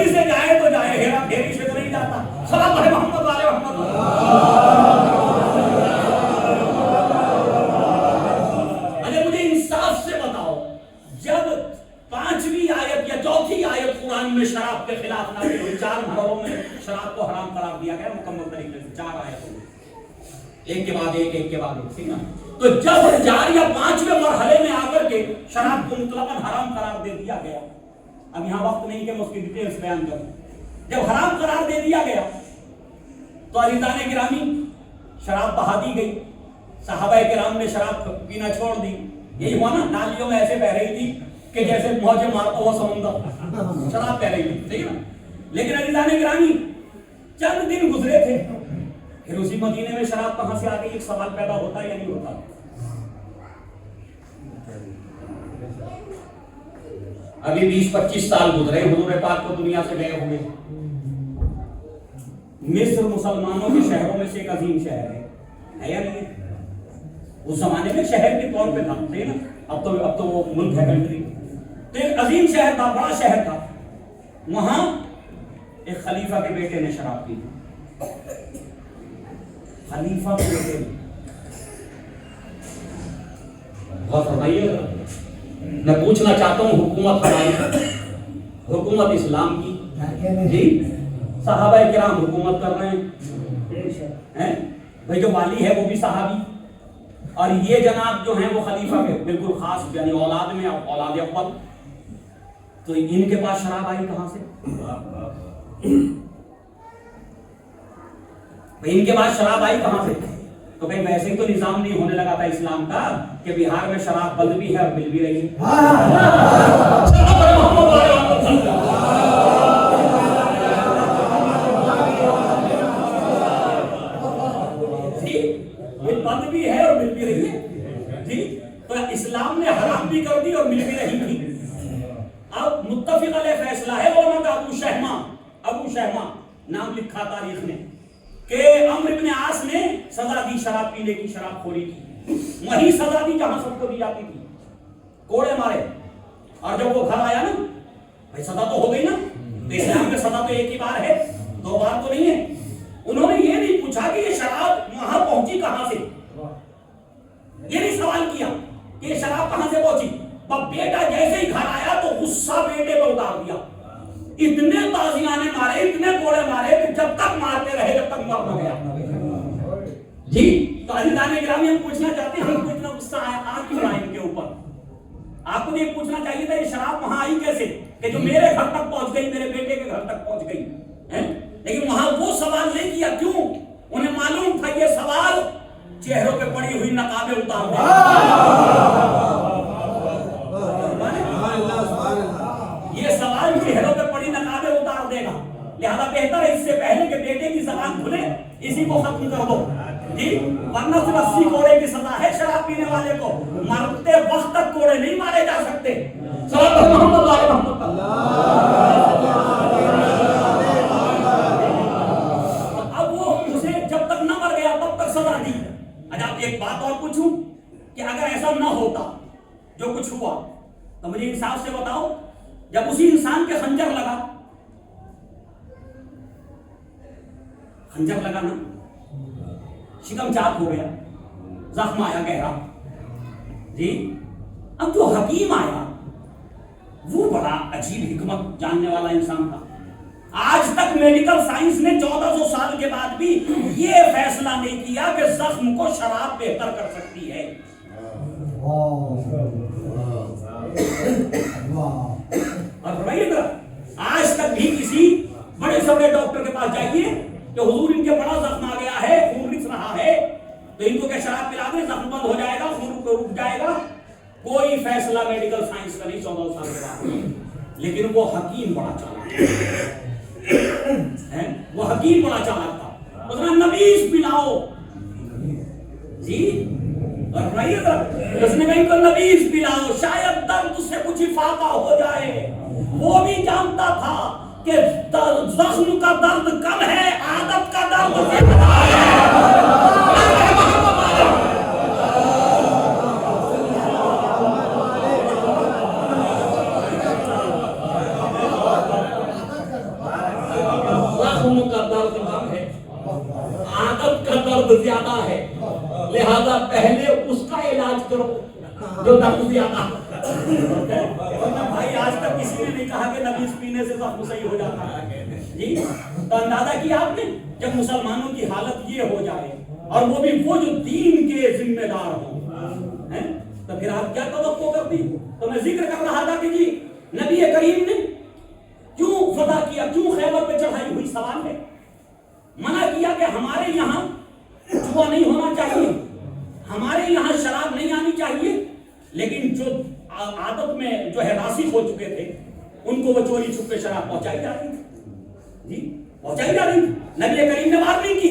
سے جائے تو جائے ہیرا پھیری سے تو نہیں جاتا. سلام ہے محمد والے محمد. اگر مجھے انصاف سے بتاؤ جب 5ویں آیت یا 4تھی آیت قرآن میں شراب کے خلاف نازل ہوئی 4 مرحلوں میں شراب کو حرام قرار دیا گیا مکمل طریقے سے 4 آیتوں میں ایک کے بعد ایک ایک کے بعد ایک ٹھیک نا. تو جب 4 یا 5ویں مرحلے میں آ کر کے شراب کو مطلقاً حرام قرار دے دیا گیا, اب یہاں وقت نہیں کہ میں اس کی ڈیٹیلز بیان کروں, جب حرام قرار دے دیا گیا تو عزیزان گرامی شراب بہا دی گئی, صحابہ کرام نے شراب پینا چھوڑ دی. یہی ہوا نا نالیوں میں ایسے بہ رہی تھی کہ جیسے موجیں مارتا ہوا سمندر شراب بہ رہی تھی, صحیح نا. لیکن عزیزان گرامی چند دن گزرے تھے پھر اسی مدینے میں شراب کہاں سے آ گئی, ایک سوال پیدا ہوتا ہے یا نہیں ہوتا. ابھی 20-25 سال گزرے حضور پاک کو دنیا سے گئے ہوئے. مصر مسلمانوں کے شہروں میں سے ایک عظیم شہر ہے یا نہیں ہے؟ اس زمانے میں شہر کے طور پہ تھا, صحیح نا. اب تو وہ ملک ہے, کنٹری. تو ایک عظیم شہر تھا, بڑا شہر تھا. وہاں ایک خلیفہ کے بیٹے نے شراب پی. خلیفہ کے بیٹے نے, غور فرمائیے. میں پوچھنا چاہتا ہوں حکومت ہماری, حکومت اسلام کی جی, صحابہ کرام حکومت کر رہے ہیں بھائی, جو والی ہے وہ بھی صحابی, اور یہ جناب جو ہیں وہ خلیفہ کے بالکل خاص یعنی اولاد میں اولاد اول. تو ان کے پاس شراب آئی کہاں سے؟ ان کے پاس شراب آئی کہاں سے؟ تو کہیں ویسے ہی تو نظام نہیں ہونے لگا تھا اسلام کا کہ بہار میں شراب بند بھی ہے اور مل بھی رہی ہے. بند بھی ہے اور مل بھی رہی ہے جی. تو اسلام نے حرام بھی کر دی اور مل بھی رہی تھی. اب متفق علیہ فیصلہ ہے علماء کا, ابو شہما نام لکھا تاریخ نے کہ عمرو بن عاص نے سزا دی شراب پینے کی, شراب خوری کی. وہی سزا دی جہاں سب کو دی جاتی تھی, کوڑے مارے. اور جب وہ گھر آیا نا بھائی سزا تو ہو گئی نا, تو اسلام میں سزا تو ایک ہی بار ہے, 2 بار تو نہیں ہے. انہوں نے یہ نہیں پوچھا کہ یہ شراب وہاں پہنچی کہاں سے, یہ نہیں سوال کیا کہ یہ شراب کہاں سے پہنچی. بیٹا جیسے ہی گھر آیا تو غصہ بیٹے پہ اتار دیا. اتنے تازیانے مارے, اتنے کوڑے مارے کہ جب تک مارتے رہے جب تک مر نہ گیا جی. تو عزیزان گرامی ہم پوچھنا چاہتے ہیں ہم کو اتنا غصہ آ کیوں رہا ان کے اوپر. آپ کو یہ پوچھنا چاہیے تھا یہ شراب وہاں آئی کیسے کہ جو میرے گھر تک پہنچ گئی, میرے بیٹے کے گھر تک پہنچ گئی. لیکن وہاں وہ سوال نہیں کیا. کیوں؟ انہیں معلوم تھا یہ سوال چہروں پہ پڑی ہوئی نقابیں اتار دے. یہ سوال چہروں پہ پڑی نقابیں اتار دے گا. لہذا بہتر ہے اس سے پہلے کہ بیٹے کی زبان کھلے اسی کو ختم کر دو جی, ورنہ صرف 80 کوڑے کی سزا ہے شراب پینے والے کو, مرتے وقت تک کوڑے نہیں مارے جا سکتے. اب وہ اسے جب تک نہ مر گیا تب تک سزا دی. اچھا ایک بات اور پوچھوں کہ اگر ایسا نہ ہوتا جو کچھ ہوا تو مجھے انصاف سے بتاؤ, جب اسی انسان کے خنجر لگا نا, شکم چاک ہو گیا, زخم آیا گہرا جی. اب جو حکیم آیا وہ بڑا عجیب حکمت جاننے والا انسان تھا. آج تک میڈیکل سائنس نے 1400 سال کے بعد بھی یہ فیصلہ نہیں کیا کہ زخم کو شراب بہتر کر سکتی ہے. اور آج تک بھی کسی بڑے سے بڑے ڈاکٹر کے پاس جائیے کہ حضور ان کے بڑا زخم آ گیا ہے, خون رس رہا ہے, تو ان کو کیا شراب پلا دیں زخم بند ہو جائے گا, خون رک جائے گا. کوئی فیصلہ میڈیکل سائنس کا نہیں 1400 سال کے بعد. لیکن وہ حکیم بڑا چالاک ہے, وہ حکیم بڑا چالاک تھا. اس نے نبیذ پلاؤ جی, اس نے کہیں کو نبیذ پلاؤ شاید درد اس سے کچھ افاقہ ہو جائے. وہ بھی جانتا تھا کہ زخم کا درد کم ہے, عادت کا درد زیادہ ہے. لہذا پہلے اس کا علاج کرو جو درد زیادہ. ورنہ بھائی آج تک کسی نے نہیں کہا کہ نبیذ پینے سے زخم صحیح ہو جاتا ہے جی. تو اندازہ کیا آپ نے جب مسلمانوں کی حالت یہ ہو جائے اور وہ بھی وہ جو دین کے ذمہ دار ہوں تو پھر آپ کیا توقع کرتی. تو میں ذکر کر رہا تھا کہ جی نبی کریم نے کیوں فتح کیا, کیوں خیبر پہ چڑھائی ہوئی. سوال ہے منع کیا کہ ہمارے یہاں جوا نہیں ہونا چاہیے, ہمارے یہاں شراب نہیں آنی چاہیے, لیکن جو عادت میں جو ہے راسخ ہو چکے تھے ان کو وہ چوری چھپ کے شراب پہنچائی جا رہی تھی جی, پہنچائی جا رہی تھی. نبی کریم نے بات نہیں کی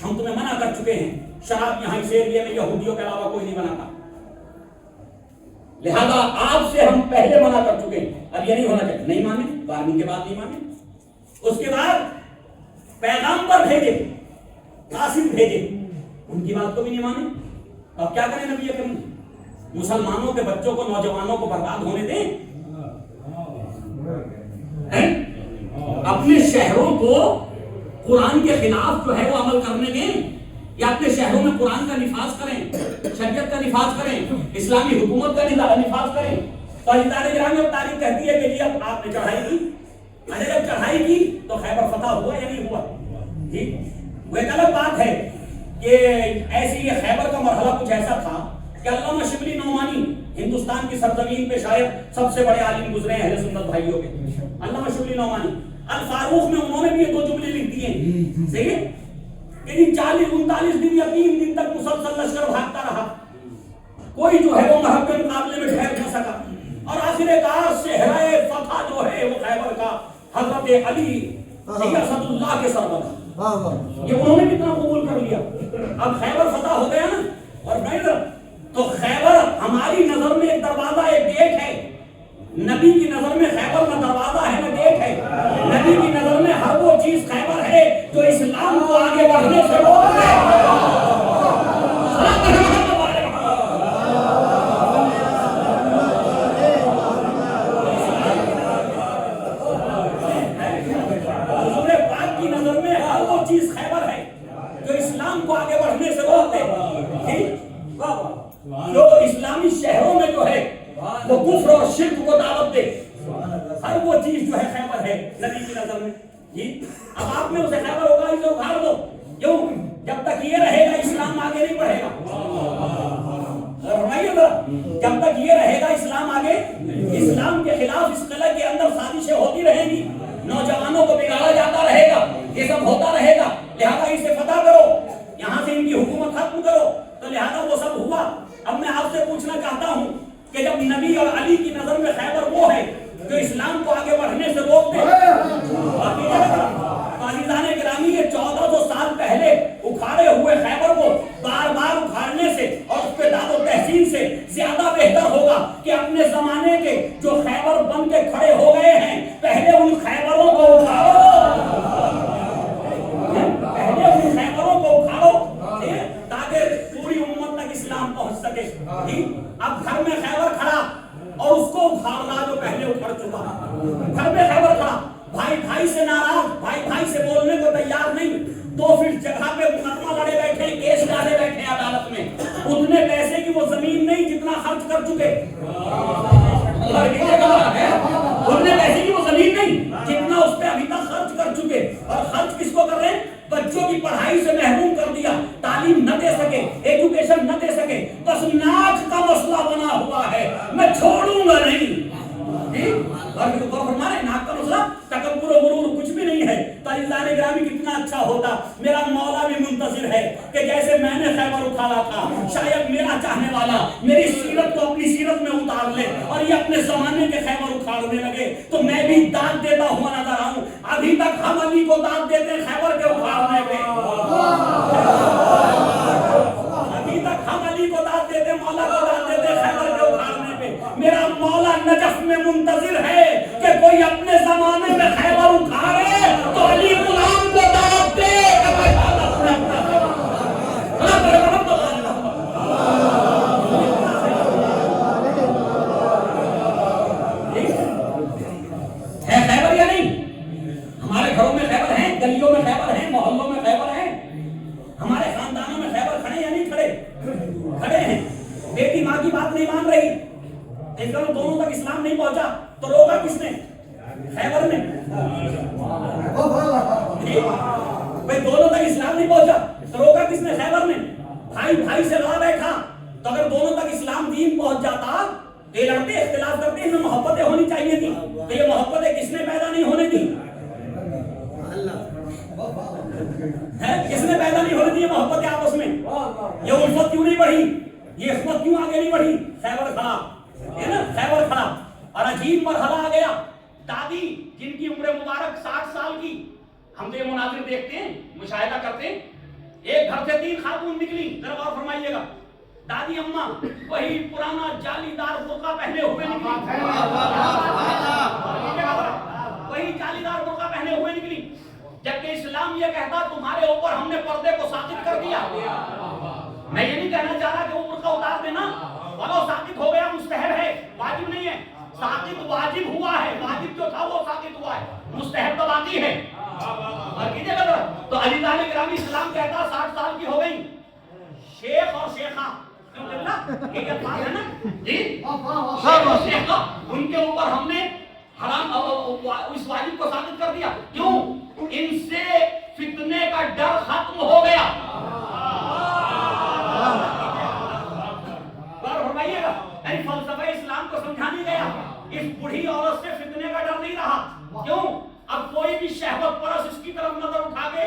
ہم تمہیں منع کر چکے ہیں, شراب یہاں اس ایریے میں یہودیوں کے علاوہ کوئی نہیں بناتا, لہذا آپ سے ہم پہلے منع کر چکے ہیں, اب یہ نہیں ہونا چاہیے. نہیں مانے, 12ویں کے بعد نہیں مانے. اس کے بعد پیغامبر بھیجے, قاسم بھیجے, ان کی بات کو بھی نہیں مانے. اب کیا کریں نبی کریم, مسلمانوں کے بچوں کو نوجوانوں کو برباد ہونے دیں, اپنے شہروں کو قرآن کے خلاف جو ہے وہ عمل کرنے دیں, یا اپنے شہروں میں قرآن کا نفاذ کریں, شریعت کا نفاذ کریں, اسلامی حکومت کا نفاذ کریں. تو اجداد گرامی اب تاریخ کہتی ہے کہ جی اب آپ نے چڑھائی کی, اچھا جب چڑھائی کی تو خیبر فتح ہوا یا نہیں ہوا جی. وہ ایک الگ بات ہے کہ ایسی یہ خیبر کا مرحلہ کچھ ایسا تھا کہ علامہ شبلی نعمانی ہندوستان کی سرزمین پہ شاید سب سے بڑے عالم گزرے ہیں اہل سنت بھائیوں کے. علامہ شبلی نعمانی الفاروق میں انہوں نے بھی یہ 2 جملے لکھ دیے ہیں, صحیح ہے کہ 40-39 دن یا 3 دن تک مسلسل لشکر بھاگتا رہا, کوئی جو ہے وہ مرحب کے مقابلے میں ٹھہر نہ سکا, اور آخر کار صحرائے فتح جو ہے وہ خیبر کا حضرت علی اسد اللہ کے سربراہ, یہ انہوں نے کتنا قبول کر لیا. اب خیبر فتح ہو گیا نا, اور نہیں تو خیبر ہماری نظر میں ایک دروازہ, ایک گیٹ ہے. نبی کی نظر میں خیبر نہ دروازہ ہے نہ گیٹ ہے. نبی کی نظر میں ہر وہ چیز خیبر ہے جو اسلام کو آگے بڑھنے سے روک دے. حضور پاک کی نظر میں ہر وہ چیز خیبر ہے جو اسلام کو آگے بڑھنے سے روک دے. جو اسلامی شہروں میں جو ہے وہ کفر اور شرک کو دعوت دے, ہر وہ چیز جو ہے خیبر ہے نبی کی نظر میں جی. اب آپ نے اسے خیبر ہوگا اسے اکھاڑ دو, کیوں؟ جب تک یہ رہے گا اسلام آگے نہیں بڑھے گا. جب تک یہ رہے گا اسلام آگے, اسلام کے خلاف اس قلعے کے اندر سازشیں ہوتی رہیں گی, نوجوانوں کو بگاڑا جاتا رہے گا, یہ سب ہوتا رہے گا. لہذا اسے فتح کرو, یہاں سے ان کی حکومت ختم کرو. تو لہذا وہ سب ہوا. اب میں آپ سے پوچھنا چاہتا ہوں کہ جب نبی اور علی کی نظر میں خیبر وہ ہے جو اسلام کو آگے بڑھنے سے روک دے, عزیزان گرامی یہ 1400 سال پہلے اکھاڑے ہوئے خیبر کو بار بار اکھاڑنے سے اور اس پہ داد و تحسین سے زیادہ بہتر ہوگا کہ اپنے زمانے کے جو خیبر بن کے کھڑے ہو گئے ہیں پہلے ان خیبروں کو اکھاڑو, پہلے ان خیبروں کو اکھاڑو تاکہ پوری امت تک اسلام پہنچ سکے. اب گھر میں خیبر کھڑا اور اس کو اکھاڑنا جو پہلے اکھڑ چکا, گھر میں خیبر کھڑا, بھائی بھائی سے ناراض, بھائی بھائی سے بولنے کو تیار نہیں, 2 فٹ جگہ پہ مقدمہ لڑے بیٹھے, کیس ڈالے بیٹھے عدالت میں, اتنے پیسے کی وہ زمین نہیں جتنا خرچ کر چکے. اتنے پیسے کی وہ زمین نہیں جتنا اس پہ ابھی تک خرچ کر چکے, اور خرچ کس کو کر رہے ہیں؟ بچوں کی پڑھائی سے محروم کر دیا, تعلیم نہ دے سکے, ایجوکیشن نہ دے سکے, بس ناچ کا مسئلہ بنا ہوا ہے, میں چھوڑوں گا نہیں. اور ہمارے ناک کا مسئلہ تکبر و غرور کچھ بھی نہیں ہے. عزیزان گرامی کتنا اچھا ہوتا, میرا مولا بھی منتظر ہے کہ جیسے میں نے خیبر اٹھایا تھا شاید میرا چاہنے والا میری سیرت کو اپنی سیرت میں اتار لے اور یہ اپنے زمانے کے خیبر اکھاڑنے لگے, تو میں بھی داد دیتا ہوا نظر آؤں. ابھی تک ہم علی کو داد دیتے ہیں خیبر کے اکھاڑنے پہ, ابھی تک ہم علی کو داد دیتے, مولا کو داد دیتے خیبر کے اکھاڑنے پہ. میرا مولا نجف میں منتظر ہے کہ کوئی اپنے زمانے میں خیبر اکھاڑے تو علی غلام کو دعوت دے. ہے خیبر یا نہیں؟ ہمارے گھروں میں خیبر ہیں, گلیوں میں خیبر ہیں, محلوں میں خیبر ہیں, ہمارے خاندانوں میں خیبر کھڑے یا نہیں کھڑے؟ اس کا دونوں تک اسلام نہیں پہنچا تو روکا کس نے؟ خیبر نے. بھائی دونوں تک اسلام نہیں پہنچا تو روکا کس نے؟ خیبر نے. بھائی بھائی سے لڑا بیٹھا تو اگر دونوں تک اسلام دین پہنچ جاتا تو یہ لڑتے اختلاف کرتے ان میں محبتیں ہونی چاہیے تھی. تو یہ محبتیں کس نے پیدا نہیں ہونے دی؟ کس نے پیدا نہیں ہونے دی یہ محبتیں آپس میں؟ یہ الفت کیوں نہیں بڑھی؟ یہ اخوت کیوں آگے نہیں بڑھی؟ خیبر کھڑا ہے نا، خیبر کھڑا. اور عجیب مرحلہ آ گیا. دادی جن کی عمر مبارک 60 سال کی، ہم تو یہ مناظر دیکھتے ہیں، مشاہدہ کرتے ہیں، ایک گھر سے 3 خاتون نکلی. ذرا غور فرمائیے گا. دادی اماں وہی پرانا جالی دار برقع پہنے ہوئے نکلی، وہی جالی دار برقع پہنے ہوئے نکلی. جبکہ اسلام یہ کہتا تمہارے اوپر ہم نے پردے کو ساقط کر دیا. میں یہ نہیں کہنا چاہ رہا کہ وہ برقع اتار دینا، ولو ساقط ہو گیا مستحب ہے، واجب نہیں ہے. ساقط واجب ہوا ہے، واجب جو تھا وہ ساقط ہوا ہے، مستحب تو باقی ہے. اور کیجیے گا تو علی تعالی گرامی اسلام کہتا 60 سال کی ہو گئی، شیخ اور شیخہ ایک الفاظ ہے نا جی، شیخ اور شیخہ، ان کے اوپر ہم نے حرام اس واجب کو ثابت کر دیا. کیوں؟ ان سے فتنے کا ڈر ختم ہو گیا. فرمائیے گا یعنی فلسفہ اسلام کو سمجھانے گیا. اس بڑھی عورت سے فتنے کا ڈر نہیں رہا. کیوں؟ اب کوئی بھی شہوت پرست اس کی طرف نظر اٹھا کے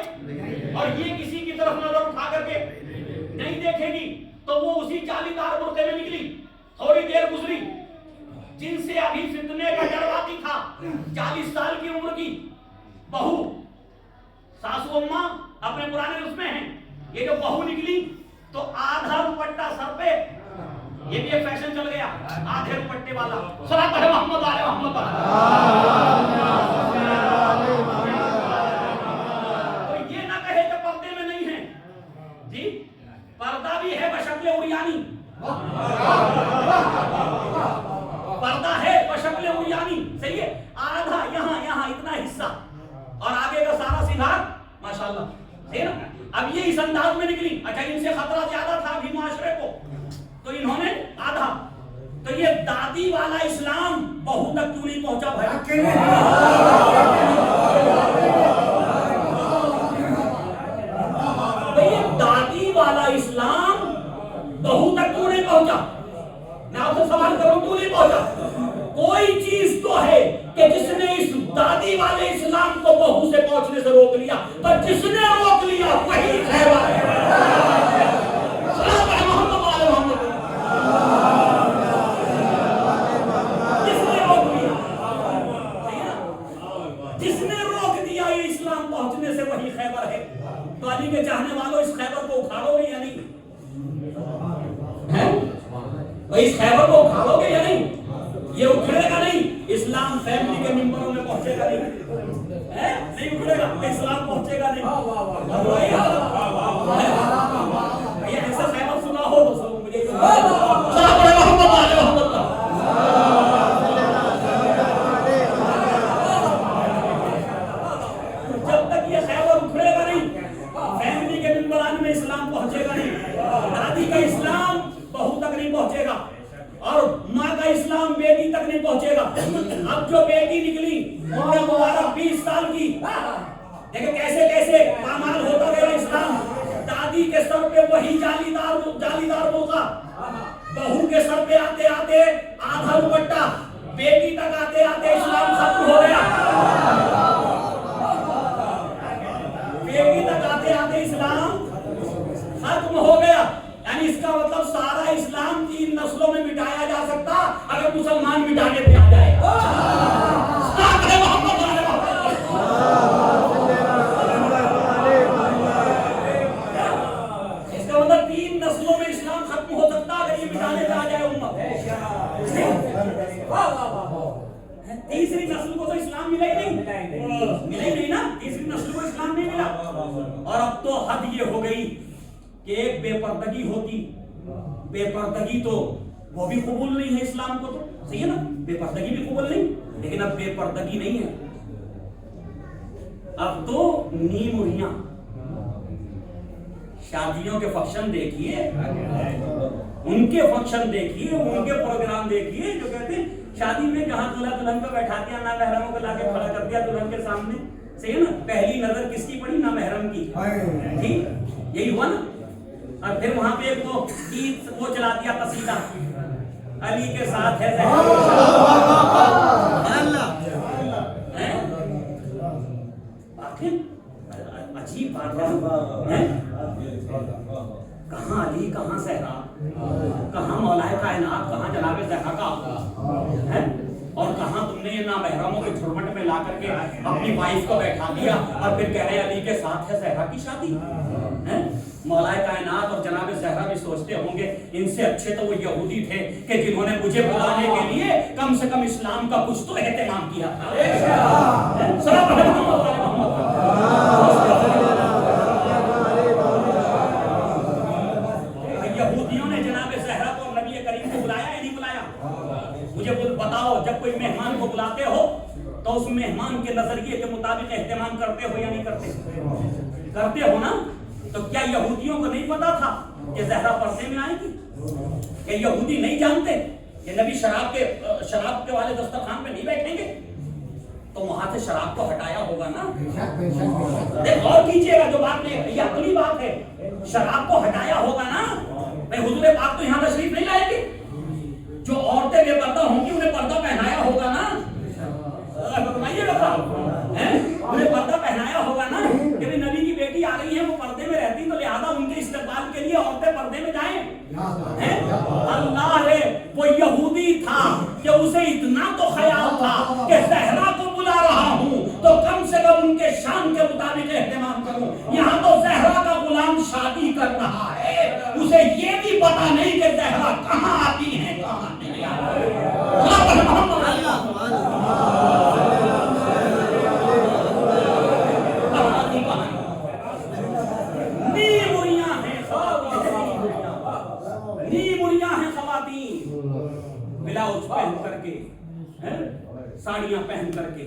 اور یہ کسی کی طرف نظر اٹھا کر کے نہیں دیکھے گی. تو وہ اسی جالی دار برقعے میں نکلی. تھوڑی دیر گزری، جن سے ابھی فتنے کا ڈر باقی تھا، 40 سال کی عمر کی بہو، ساسو اماں اپنے پرانے اس میں ہیں. یہ جو بہو نکلی تو آدھا دوپٹہ سر پہ، یہ بھی ایک فیشن چل گیا آدھے دوپٹے والا. صلاۃ علی محمد علی محمد. تو یہ نہ کہے کہ پردے میں نہیں ہے جی، پردہ بھی ہے بشکل عریانی، پردہ ہے بشکل عریانی. صحیح ہے، آدھا یہاں اتنا حصہ اور آگے کا سارا سنگار ماشاءاللہ. صحیح نا. اب یہ اس انداز میں نکلی. اچھا ان سے خطرہ زیادہ تھا ابھی معاشرے کو تو انہوں نے آدھا. تو یہ دادی والا اسلام بہو تک کیوں نہیں پہنچا بھائی؟ یہ دادی والا اسلام بہو تک کیوں نہیں پہنچا؟ میں آپ سے سوال کروں کیوں نہیں پہنچا؟ کوئی چیز تو ہے کہ جس نے اس دادی والے اسلام کو بہو سے پہنچنے سے روک لیا، پر جس نے روک لیا وہی خیبر ہے. جس نے روک دیا یہ اسلام پہنچنے سے وہی خیبر ہے. تو علی کے چاہنے والوں اس خیبر کو اکھاڑو گے یا نہیں؟ اس خیبر کو اکھاڑو گے یا نہیں؟ یہ اکھڑے گا نہیں. اسلام فیملی کے ممبروں میں پہنچے گا نہیں، نہیں اکھڑے گا. اسلام پہنچے گا نہیں. یہ ایسا خیبر سنا ہو تو مجھے جب تک یہ خیبر اکھڑے گا نہیں، فیملی کے ممبران میں اسلام پہنچے گا نہیں. دادی کا اسلام بہو تک نہیں پہنچے گا اور ماں کا اسلام بیٹی تک نہیں پہنچے گا. اب جو بیٹی نکلی عمر مبارک 20 سال کی، دیکھیں کیسے کیسے پامال ہوتا گیا اسلام. دادی کے سر پہ وہی جالی دار برقع، بہو کے سر پہ آتے آتے آدھا دوپٹہ، بیٹی تک آتے آتے اسلام ختم ہو گیا. بیٹی تک آتے آتے اسلام ختم ہو گیا. یعنی اس کا مطلب سارا اسلام 3 نسلوں میں مٹایا جا سکتا اگر مسلمان مٹانے پہ آ جائے. اس کا مطلب 3 نسلوں میں اسلام ختم ہو سکتا اگر یہ مٹانے پہ آ جائے امت. تیسری نسل کو تو اسلام ملا ہی نہیں نا. تیسری نسل کو اسلام نہیں ملا. اور اب تو حد یہ ہو گئی کہ ایک بے پردگی ہوتی. بے پردگی تو وہ بھی قبول نہیں ہے اسلام کو. تو صحیح ہے نا، بے پردگی بھی قبول نہیں. لیکن اب بے پردگی نہیں ہے، اب تو نیم اڑیاں شادیوں کے فنکشن دیکھیے، ان کے فنکشن دیکھیے، ان کے پروگرام دیکھیے جو کہتے ہیں شادی میں جہاں دلہا دلہن کو بیٹھا دیا، نہ محرموں کو لا کے کھڑا کر دیا دلہن کے سامنے، صحیح ہے نا؟ پہلی نظر کس کی پڑی؟ نہ محرم کی، ٹھیک یہی ہوا نا؟ اور پھر وہاں پہ وہ گیت وہ چلا دیا قصیدہ، علی کے ساتھ ہے عجیب بات ہے، کہاں علی کہاں صحرا، کہاں مولا کائنات، کہاں جناب زہرا کا ہے، اور کہاں تم نے یہ نامحرموں کے جھرمٹ میں لا کر کے اپنی وائف کو بیٹھا دیا اور پھر کہہ رہے علی کے ساتھ ہے زہرا کی شادی ہے؟ مولا کائنات اور جناب زہرا بھی سوچتے ہوں گے ان سے اچھے تو وہ یہودی تھے کہ جنہوں نے مجھے بلانے کے لیے کم سے کم اسلام کا کچھ تو اہتمام کیا تھا۔ یہودیوں نے جناب زہرا کو نبی کریم کو بلایا یا نہیں بلایا؟ مجھے بتاؤ، جب کوئی مہمان کو بلاتے ہو تو اس مہمان کے نظریے کے مطابق اہتمام کرتے ہو یا نہیں کرتے؟ کرتے ہو نا؟ تو کیا یہودیوں کو نہیں پتا تھا کہ زہرا پردے میں آئے گی؟ کہ یہودی نہیں جانتے کہ نبی شراب کے والے دسترخوان پہ نہیں بیٹھیں گے؟ تو وہاں سے شراب کو ہٹایا ہوگا نا؟ غور کیجئے گا جو بات ہے یہ عقلی بات ہے، شراب کو ہٹایا ہوگا نا؟ بھائی حضور پاک تو یہاں تشریف نہیں لائے گے، جو عورتیں بے پردہ ہوں گی انہیں پردہ پہنایا ہوگا نا؟ فرمائیے گا، انہیں پردہ پہنایا ہوگا نا کہ نبی کی بیٹی آ رہی ہے، وہ پردے میں رہتی تو لہذا ان کے استقبال کے لیے عورتیں پردے میں جائیں۔ اللہ ہے وہ یہودی تھا کہ اسے اتنا تو خیال تھا کہ زہرا کو بلا رہا ہوں تو کم سے کم ان کے شان کے مطابق اہتمام کروں، یہاں تو زہرا کا غلام شادی کر رہا ہے، اسے یہ بھی پتا نہیں کہ زہرا کہاں آتی ہے کہاں نہیں آتی۔ بلاؤز پہن کر کے، ساڑیاں پہن کر کے،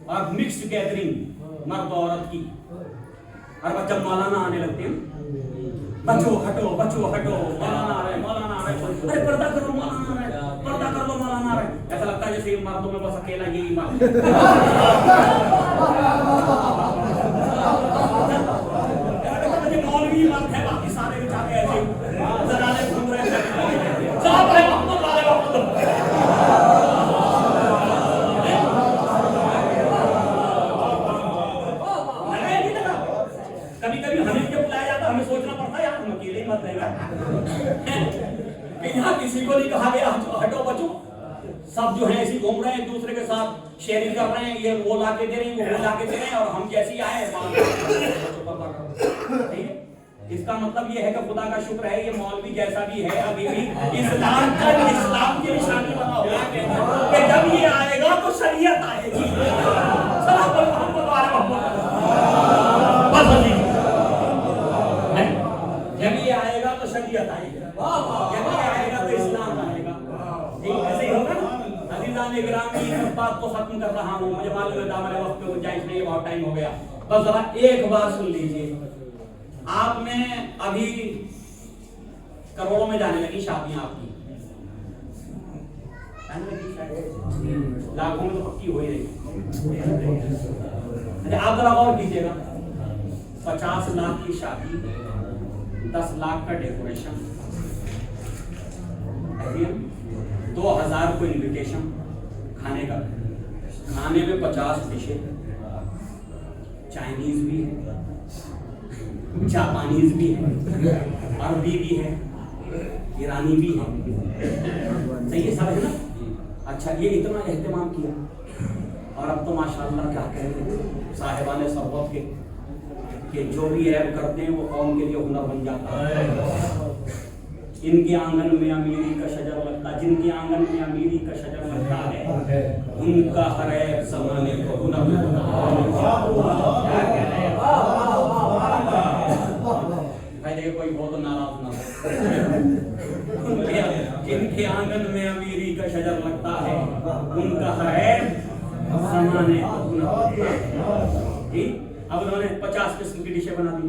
اور مکس گیدرنگ مرد و عورت کی، اور جب مولانا آنے لگتے ہیں بچو ہٹو مولانا آ رہے مولانا آ رہے، ارے پردہ کرو مولانا آ رہے، پردہ کر دو مولانا آ رہے، ایسا لگتا ہے جیسے مردوں میں بس اکیلا یہی مرد مولوی مرد ہے، باقی سارے بچارے ایسے زنانے گھوم رہے ہیں، صاحب ہے محمد والے محمد۔ کبھی کبھی ہمیں جب بلایا جاتا ہمیں سوچنا پڑتا ہے یار ہم اکیلے مت رہے گا، یہاں کسی کو نہیں کہا گیا ہٹو بچو، سب جو ہیں ایسی گھوم رہے ہیں ایک دوسرے کے ساتھ شیئرنگ کر رہے ہیں، یہ وہ لا کے دے رہے ہیں وہ لا کے دے رہے ہیں، اور ہم جیسی آئے اس کا مطلب یہ ہے کہ خدا کا شکر ہے یہ مولوی جیسا بھی ہے ابھی بھی اسلام کی نشانی بنا ہوا ہے کہ جب یہ آئے گا تو شریعت آئے گی۔ جب یہ آئے گا تو شریعت آئے گی، جب یہ آئے گا تو اسلام آئے گا، ایسے ہی ہوگا نا؟ عزیزان گرامی اس بات کو ختم کر رہا ہوں، مجھے معلوم ہے دامن وقت پہ گنجائش نہیں، بہت ٹائم ہو گیا، بس ذرا ایک بات سن لیجیے، آپ میں ابھی کروڑوں میں جانے لگی شادیاں، آپ کی لاکھوں میں تو پکی ہو ہی رہی، آپ ذرا غور کیجیے گا، 50 لاکھ کی شادی، 10 لاکھ کا ڈیکوریشن، 2000 کو انویٹیشن کھانے کا، کھانے میں 50 ڈشیں، چائنیز بھی ہے، جاپانیز بھی ہے، عربی بھی ہے، ایرانی بھی ہے، صحیح ہے سب ہے نا؟ اچھا یہ اتنا اہتمام کیا، اور اب تو ماشاءاللہ کیا کہتے ہیں صاحبان ثروت کے کہ جو بھی عیب کرتے ہیں وہ قوم کے لیے ہنر بن جاتا ہے۔ ان کے آنگن میں امیری کا شجر لگتا ہے، جن کے آنگن میں امیری کا شجر لگتا ہے ان کا ہر عیب زمانے کو ہنر بنتا ہے۔ کوئی بہت ناراض نہ ہو، جن کے آنگن میں امیری کا شجر لگتا ہے ان کا ہر عیب زمانے کو ہنر بنتا ہے۔ اب انہوں نے 50 قسم کی ڈشیں بنا دی،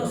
10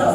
10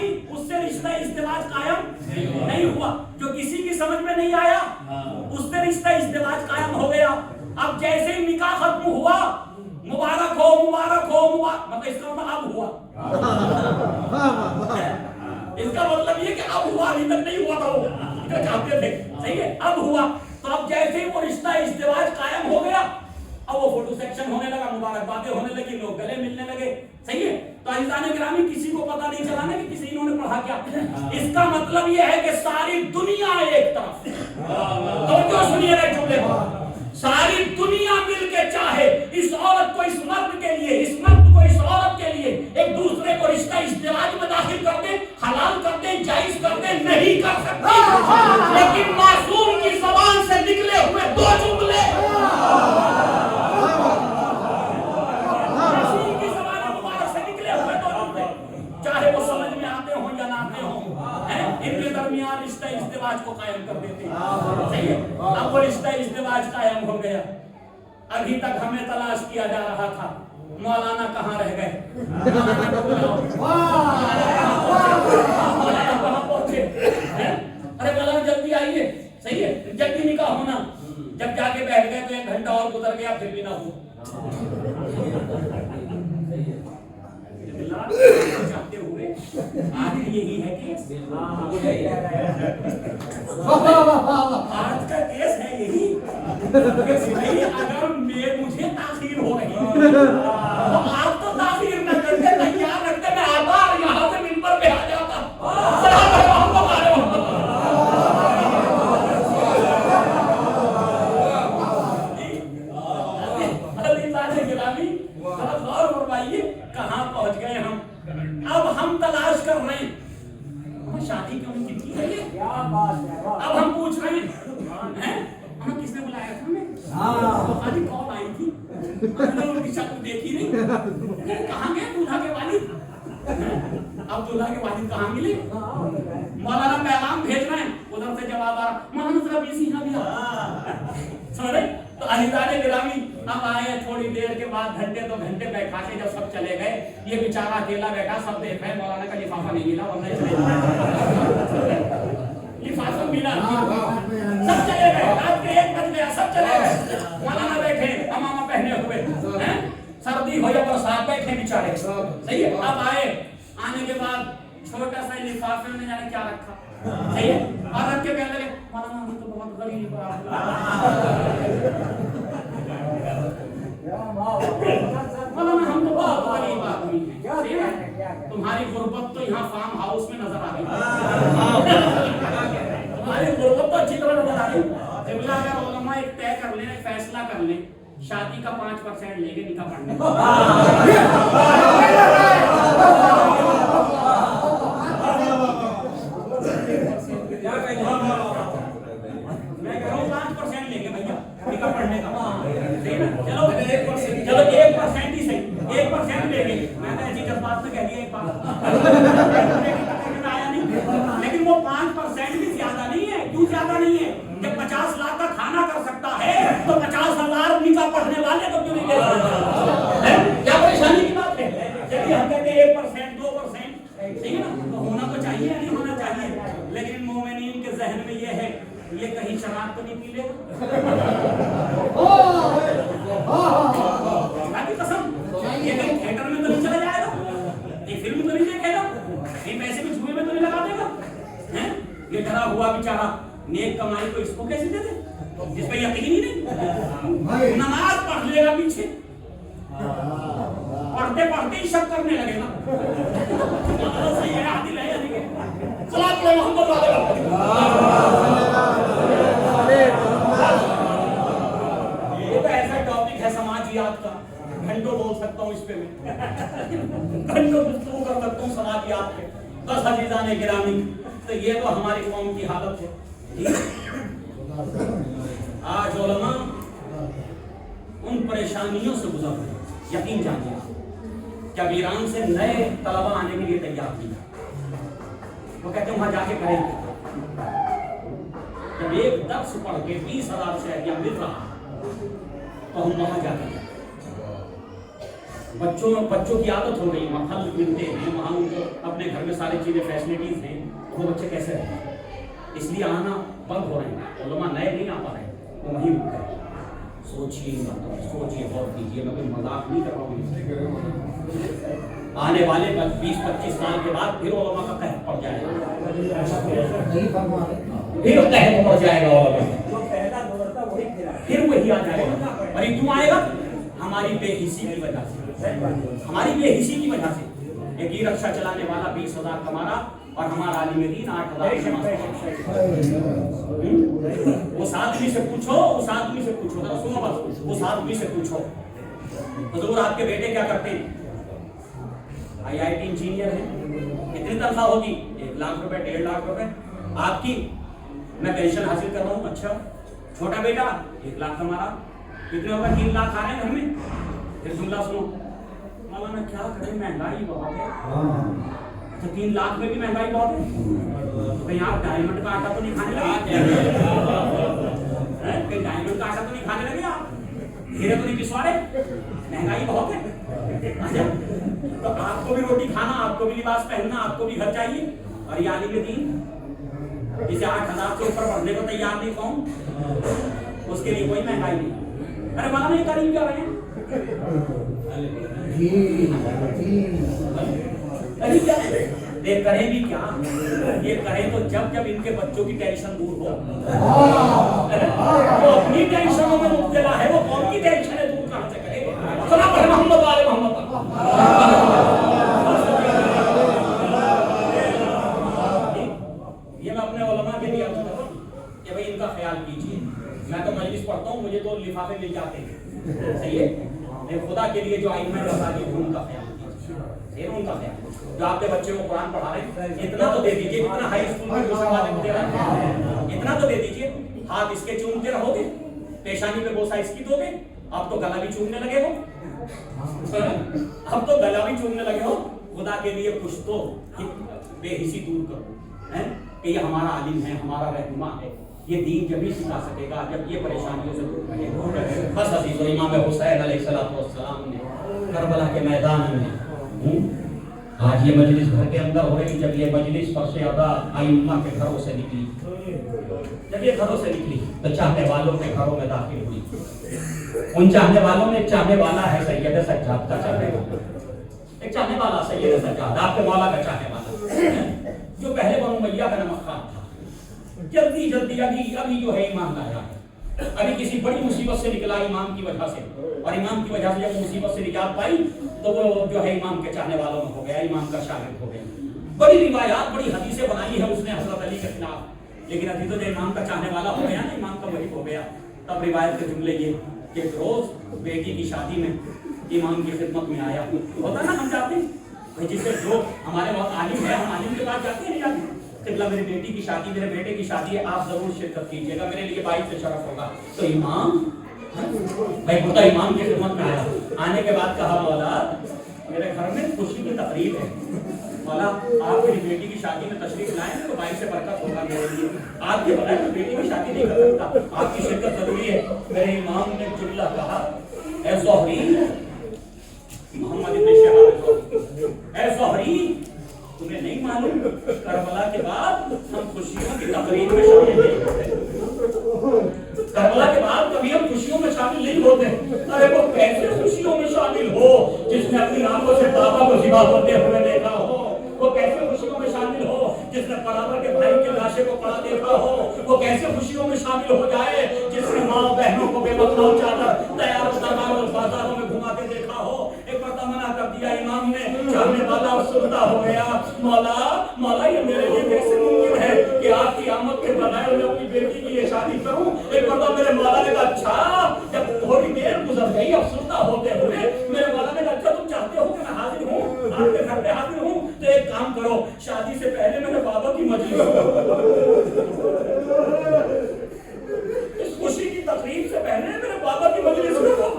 آئی اس سے رشتہ ازدواج قائم نہیں ہوا. جو کسی کی سمجھ میں نہیں آیا اس سے رشتہ ازدواج قائم ہو گیا. اب جیسے ہی نکاح ختم ہوا مبارک ہو مبارک ہو مطلب اس کا مطلب اب ہوا. اس کا مطلب یہ کہ اب ہوا, ابھی تک نہیں ہوا تھا وہ جو چاہتے تھے. صحیح ہے, اب ہوا. تو اب جیسے ہی وہ رشتہ ازدواج قائم ہو گیا اب وہ فوٹو سیکشن ہونے لگا, مبارکبادیں ہونے لگی, لوگ گلے ملنے لگے. صحیح ہے. تو عزیزان گرامی کسی کو پتہ نہیں چلا نا کہ کسی انہوں نے پڑھا کیا. اس کا مطلب یہ ہے کہ ساری دنیا ایک طرف, توجہ سنیے گا جملے کو, ساری دنیا مل کے چاہے اس عورت کو اس مرد کے لیے, اس مرد کو اس عورت کے لیے ایک دوسرے کو رشتہ ازدواج میں داخل کر دیں, حلال کر دیں, جائز کر دیں, نہیں کر سکتے. لیکن معصوم کی زبان سے نکلے ہوئے دو جملے, معصوم کی زبان مبارک سے نکلے ہوئے دو جملے, چاہے وہ سمجھ میں آتے ہوں یا نہ آتے ہوں, ان کے درمیان رشتہ ازدواج کو قائم کر دیتے ہیں. صحیح ہے. اب وہ رشتہ ازدواج قائم ہو گیا. ابھی تک ہمیں تلاش کیا جا رہا تھا مولانا کہاں رہ گئے, مولانا کہاں پہنچے, ارے مولانا جلدی آئیے. صحیح ہے. جلدی نکاح ہونا, جب جا کے بیٹھ گئے تو 1 گھنٹہ اور گزر گیا پھر بھی نہ ہوا. چاہتے ہوئے آخر یہی ہے کیس, آج کا کیس ہے یہی کہ اگر مجھے تاخیر ہو رہی تو آپ تو تاخیر نہ کرتے, تیار رکھتے, میں آتا یہاں سے منبر پہ آ جاتا. کہاں پہنچ گئے ہم. اب ہم تلاش کر رہے ہیں شادی کیوں نہیں کی ہے. اب ہم پوچھ رہے ہیں ہمیں کس نے بلایا تھا, ہمیں خالی کال آئی تھی, ہم نے ان کی شکل دیکھی نہیں, کہاں گئے دولہا کے والد. اب دولہا کے والد کہاں ملے, مولانا پیغام بھیج رہے ہیں, ادھر سے جواب آ رہا مولانا ذرا بیسی یہاں بھی آ. سن رہے. تو عزیزان گرامی اب آئے, تھوڑی دیر کے بعد گھنٹے 2 گھنٹے بیٹھا کے جب سب چلے گئے, یہ بیچارہ اکیلا بیٹھا, سب دیکھ رہے مولانا کا لفافہ نہیں ملا, ورنہ لفافہ ملا, سب چلے گئے, رات کے 1 بج گیا, سب چلے گئے. مولانا بیٹھے امامہ پہنے ہوئے, سردی ہو یا برسات, بیٹھے بیچارے. صحیح ہے. اب آئے, آنے کے بعد چھوٹا سا لفافے میں جانے کیا رکھا. صحیح ہے. اور رکھ کے کہنے لگے مولانا ہم تو بہت غریب مولانا, ہم تو بہت غریب آدمی ہیں, تمہاری غربت تو یہاں فارم ہاؤس میں نظر آ رہی, تمہاری غربت تو اچھی طرح نظر آ رہی. اگر علماء ایک طے کر لیں, ایک فیصلہ کر لیں, شادی کا 5% لے کے نکاح پڑھنے پڑھنے کا. چلو 1% ہی صحیح, 1% لے گئے. میں نے ایسی جذبات سے کہہ دیا ایک بات, آیا نہیں. لیکن وہ 5% بھی زیادہ نہیں ہے. کیوں زیادہ نہیں ہے؟ جب 50 لاکھ کا کھانا کر سکتا ہے تو 50,000 نکاح پڑھنے والے کو کیوں نہیں دے سکتا. کیا پریشانی کی بات ہے. چلیے ہم کہتے ہیں 1% 2%, ٹھیک ہے نا, تو ہونا تو چاہیے یا نہیں ہونا چاہیے. لیکن مومنین کے ذہن میں یہ ہے یہ کہیں شراب تو نہیں پی لے گا, قسم, یہ کہیں تھیٹر میں تو نہیں چلا جائے گا, یہ فلم تو نہیں دیکھے گا, یہ پیسے بھی جوئے میں تو نہیں لگا دے گا. یہ ڈرا ہوا بیچارہ نیک کمائی کو اس کو کیسے دے دے جس پہ یقین ہی نہیں. نماز پڑھ لے گا پیچھے, پڑھتے پڑھتے ہی شک کرنے لگے گا. صحیح ہے, عادل ہے یا نہیں ہے. صلاۃ علی محمد والے یہ تو ایسا ٹاپک ہے سماجیات کا, گھنٹوں بول سکتا ہوں اس پہ, میں گھنٹوں گفتگو کر سکتا ہوں سماجیات پہ. بس عزیزان گرامی, تو یہ تو ہماری قوم کی حالت ہے. آج علماء ان پریشانیوں سے گزر رہے ہیں. یقین جانیے کہ اب ایران سے نئے طلبا آنے کے لیے تیار نہیں. وہ کہتے ہیں وہاں جا کے کریں گے. جب ایک درس پڑھ کے 20,000 شہریہ مل رہا تو ہم وہاں جا کے بچوں کی عادت ہو گئی، محل ملتے ہیں وہاں ان کو اپنے گھر میں ساری چیزیں فیسلٹیز ہیں، وہ بچے کیسے رہتے ہیں؟ اس لیے آنا بند ہو رہے ہیں، علماء نئے نہیں آ پا رہے ہیں، وہ وہیں رک گئے۔ سوچیے غور کیجیے، میں کوئی مذاق نہیں کر رہا ہوں۔ آنے والے 20-25 سال کے بعد پھر علماء کا قہر پڑ جائے گا، پھر قہر پڑ جائے گا علماء، پھر وہی آ جائے گا۔ اور یہ کیوں آئے گا؟ ہماری بے حسی کی وجہ سے، ہماری بے حسی کی وجہ سے۔ ایک ای رکشا چلانے والا 20,000 کما رہا اور ہمارا عالم دین 8,000۔ اس آدمی سے پوچھو، سنو بس، اس آدمی سے پوچھو حضور آپ کے بیٹے کیا کرتے ہیں؟ IIT انجینئر ہے، کتنی تنخواہ ہوگی؟ 1 لاکھ روپے 1.5 لاکھ روپے۔ آپ کی؟ میں پینشن حاصل کر رہا ہوں۔ اچھا، چھوٹا بیٹا 1 لاکھ کما رہا، کتنے ہوگا؟ 3 لاکھ آ رہے ہیں گھر میں۔ پھر جملہ سنو، مولانا کیا کریں مہنگائی بہت ہے۔ اچھا 3 لاکھ میں بھی مہنگائی بہت ہے، کہیں آپ ڈائمنڈ کا آٹا تو نہیں کھانے لگے؟ کہیں ڈائمنڈ کا آٹا تو نہیں کھانے لگے آپ؟ ہیرے تو نہیں پسوا رہے؟ مہنگائی بہت ہے۔ تو آپ کو بھی روٹی کھانا، آپ کو بھی لباس پہننا، آپ کو بھی گھر چاہیے، اور یہ عالم دین جسے 8,000 سے اوپر پڑھنے کو تیار نہیں قوم، اس کے لیے کوئی مہنگائی نہیں۔ ارے مولانا یہ تعلیم کیا رہے ہیں؟ یہ کریں بھی کیا؟ یہ کریں تو جب ان کے بچوں کی ٹینشن دور ہو۔ وہ اپنی ٹینشنوں میں مبتلا ہے، وہ قوم کی ٹینشنیں دور کہاں سے کرے گا؟ صلی اللہ محمد والے محمد۔ یہ میں اپنے علماء کے لیے عرض کر رہا ہوں کہ بھائی ان کا خیال کیجیے۔ میں تو مجلس پڑھتا ہوں، مجھے تو لفافے مل جاتے ہیں، صحیح ہے؟ خدا کے لیے جو آئمہ مساجد ہیں ان کا خیال کیجیے، ان کا خیال۔ جو آپ کے بچے کو قرآن پڑھا رہے ہیں اتنا تو دے دیجیے، اتنا ہائی اسکول میں ٹیوشن والے کو دے رہے ہیں، اتنا تو دے دیجیے۔ ہاتھ اس کے چومتے رہو گے، پیشانی پہ بوسہ اس کی دو گے، اب تو گلا بھی چومنے لگے ہو، اب تو گلا بھی چومنے لگے ہو۔ خدا کے لیے کچھ تو بے حسی دور کرو کہ یہ ہمارا عالم ہے، ہمارا رہنما ہے، یہ دین جب ہی سکھا سکے گا جب یہ پریشانیوں سے دور رہے گا۔ بس عزیز و امام حسین علیہ السلام نے کربلا کے میدان میں، آج یہ مجلس گھر کے اندر ہو رہی، جب یہ مجلس فرش ادا ائمہ کے گھروں سے نکلی، جب یہ گھروں سے نکلی تو چاہنے والوں کے گھروں میں داخل ہوئی۔ ان چاہنے والوں میں چاہنے والا ہے سید سجاد کا چاہنے والا، ایک چاہنے والا سید سجاد آپ کے مولا کا چاہنے والا، جو پہلے بنو امیہ کا نمک خان تھا، جلدی ابھی جو ہے ایمان لایا ہے، ابھی کسی بڑی مصیبت سے نکلا امام کی وجہ سے، اور امام کی وجہ سے جب مصیبت سے نجات پائی تو وہ جو ہے امام کے چاہنے والوں میں ہو گیا، امام کا شاگرد ہو گیا۔ بڑی روایات، بڑی حدیثیں بنائی ہے اس نے حضرت علی کے خلاف، لیکن عزیزو جو امام کا چاہنے والا ہو گیا نا، امام کا وہی ہو گیا۔ تب روایت کے جملے یہ کہ روز بیٹی کی شادی میں امام کی خدمت میں آیا، ہوتا نا ہم جاتے ہیں جس سے جو ہمارے وہاں عالم ہے، ہم عالم کے پاس جاتے ہیں، جاتے ہیں قبلہ میری بیٹی کی شادی، میرے بیٹے کی شادی ہے، آپ ضرور شرکت کیجیے گا، میرے لیے باعث شرف ہوگا۔ تو امام بھائی خدا امام کی خدمت میں آیا، آنے کے بعد کہا مولا میرے گھر میں خوشی کی تقریب ہے، مولا آپ میری بیٹی کی شادی میں تشریف لائیں تو باعث سے برکت ہوگا میرے لیے، آپ کے بغیر میں بیٹی کی شادی نہیں کر سکتا، آپ کی شرکت ضروری ہے۔ میرے امام نے جملہ کہا، اے زہری، محمد ابن شہاب، اے زہری تمہیں نہیں معلوم کربلا کے بعد ہم خوشیوں کی تقریب میں شامل نہیں ہوتے، کربلا کے بعد کبھی ہم خوشیوں میں شامل نہیں ہوتے۔ ارے وہ کیسے خوشیوں میں شامل ہو جس نے اپنی آنکھوں سے بابا کو ذبح ہوتے ہوئے دیکھا ہو، وہ کیسے خوشیوں میں شامل ہو جس نے برابر کے بھائی کے لاشے کو پڑا دیکھا ہو، وہ کیسے خوشیوں میں شامل ہو جائے جس نے ماں بہنوں کو بے مطلب چادر تیار درباروں اور بازاروں میں گھماتے دیکھا ہو۔ ایک مرتبہ منع کر دیا امام نے، چاہنے والا افسردہ ہو گیا، مولا یہ میرے لیے کیسے ممکن ہے کہ آپ کی آمد کے بغیر میں اپنی بیٹی کی یہ شادی کروں۔ ایک مرتبہ میرے مولا نے کہا اچھا، جب تھوڑی دیر گزر گئی افسردہ ہوتے ہوئے، میرے مولا نے کہا اچھا تم چاہتے ہو کہ میں حاضر ہوں، آپ کے گھر پہ حاضر ہوں، تو ایک کام کرو، شادی سے پہلے میرے بابا کی مجلس اس خوشی کی تقریب سے پہلے میرے بابا کی مجلس میں ہو،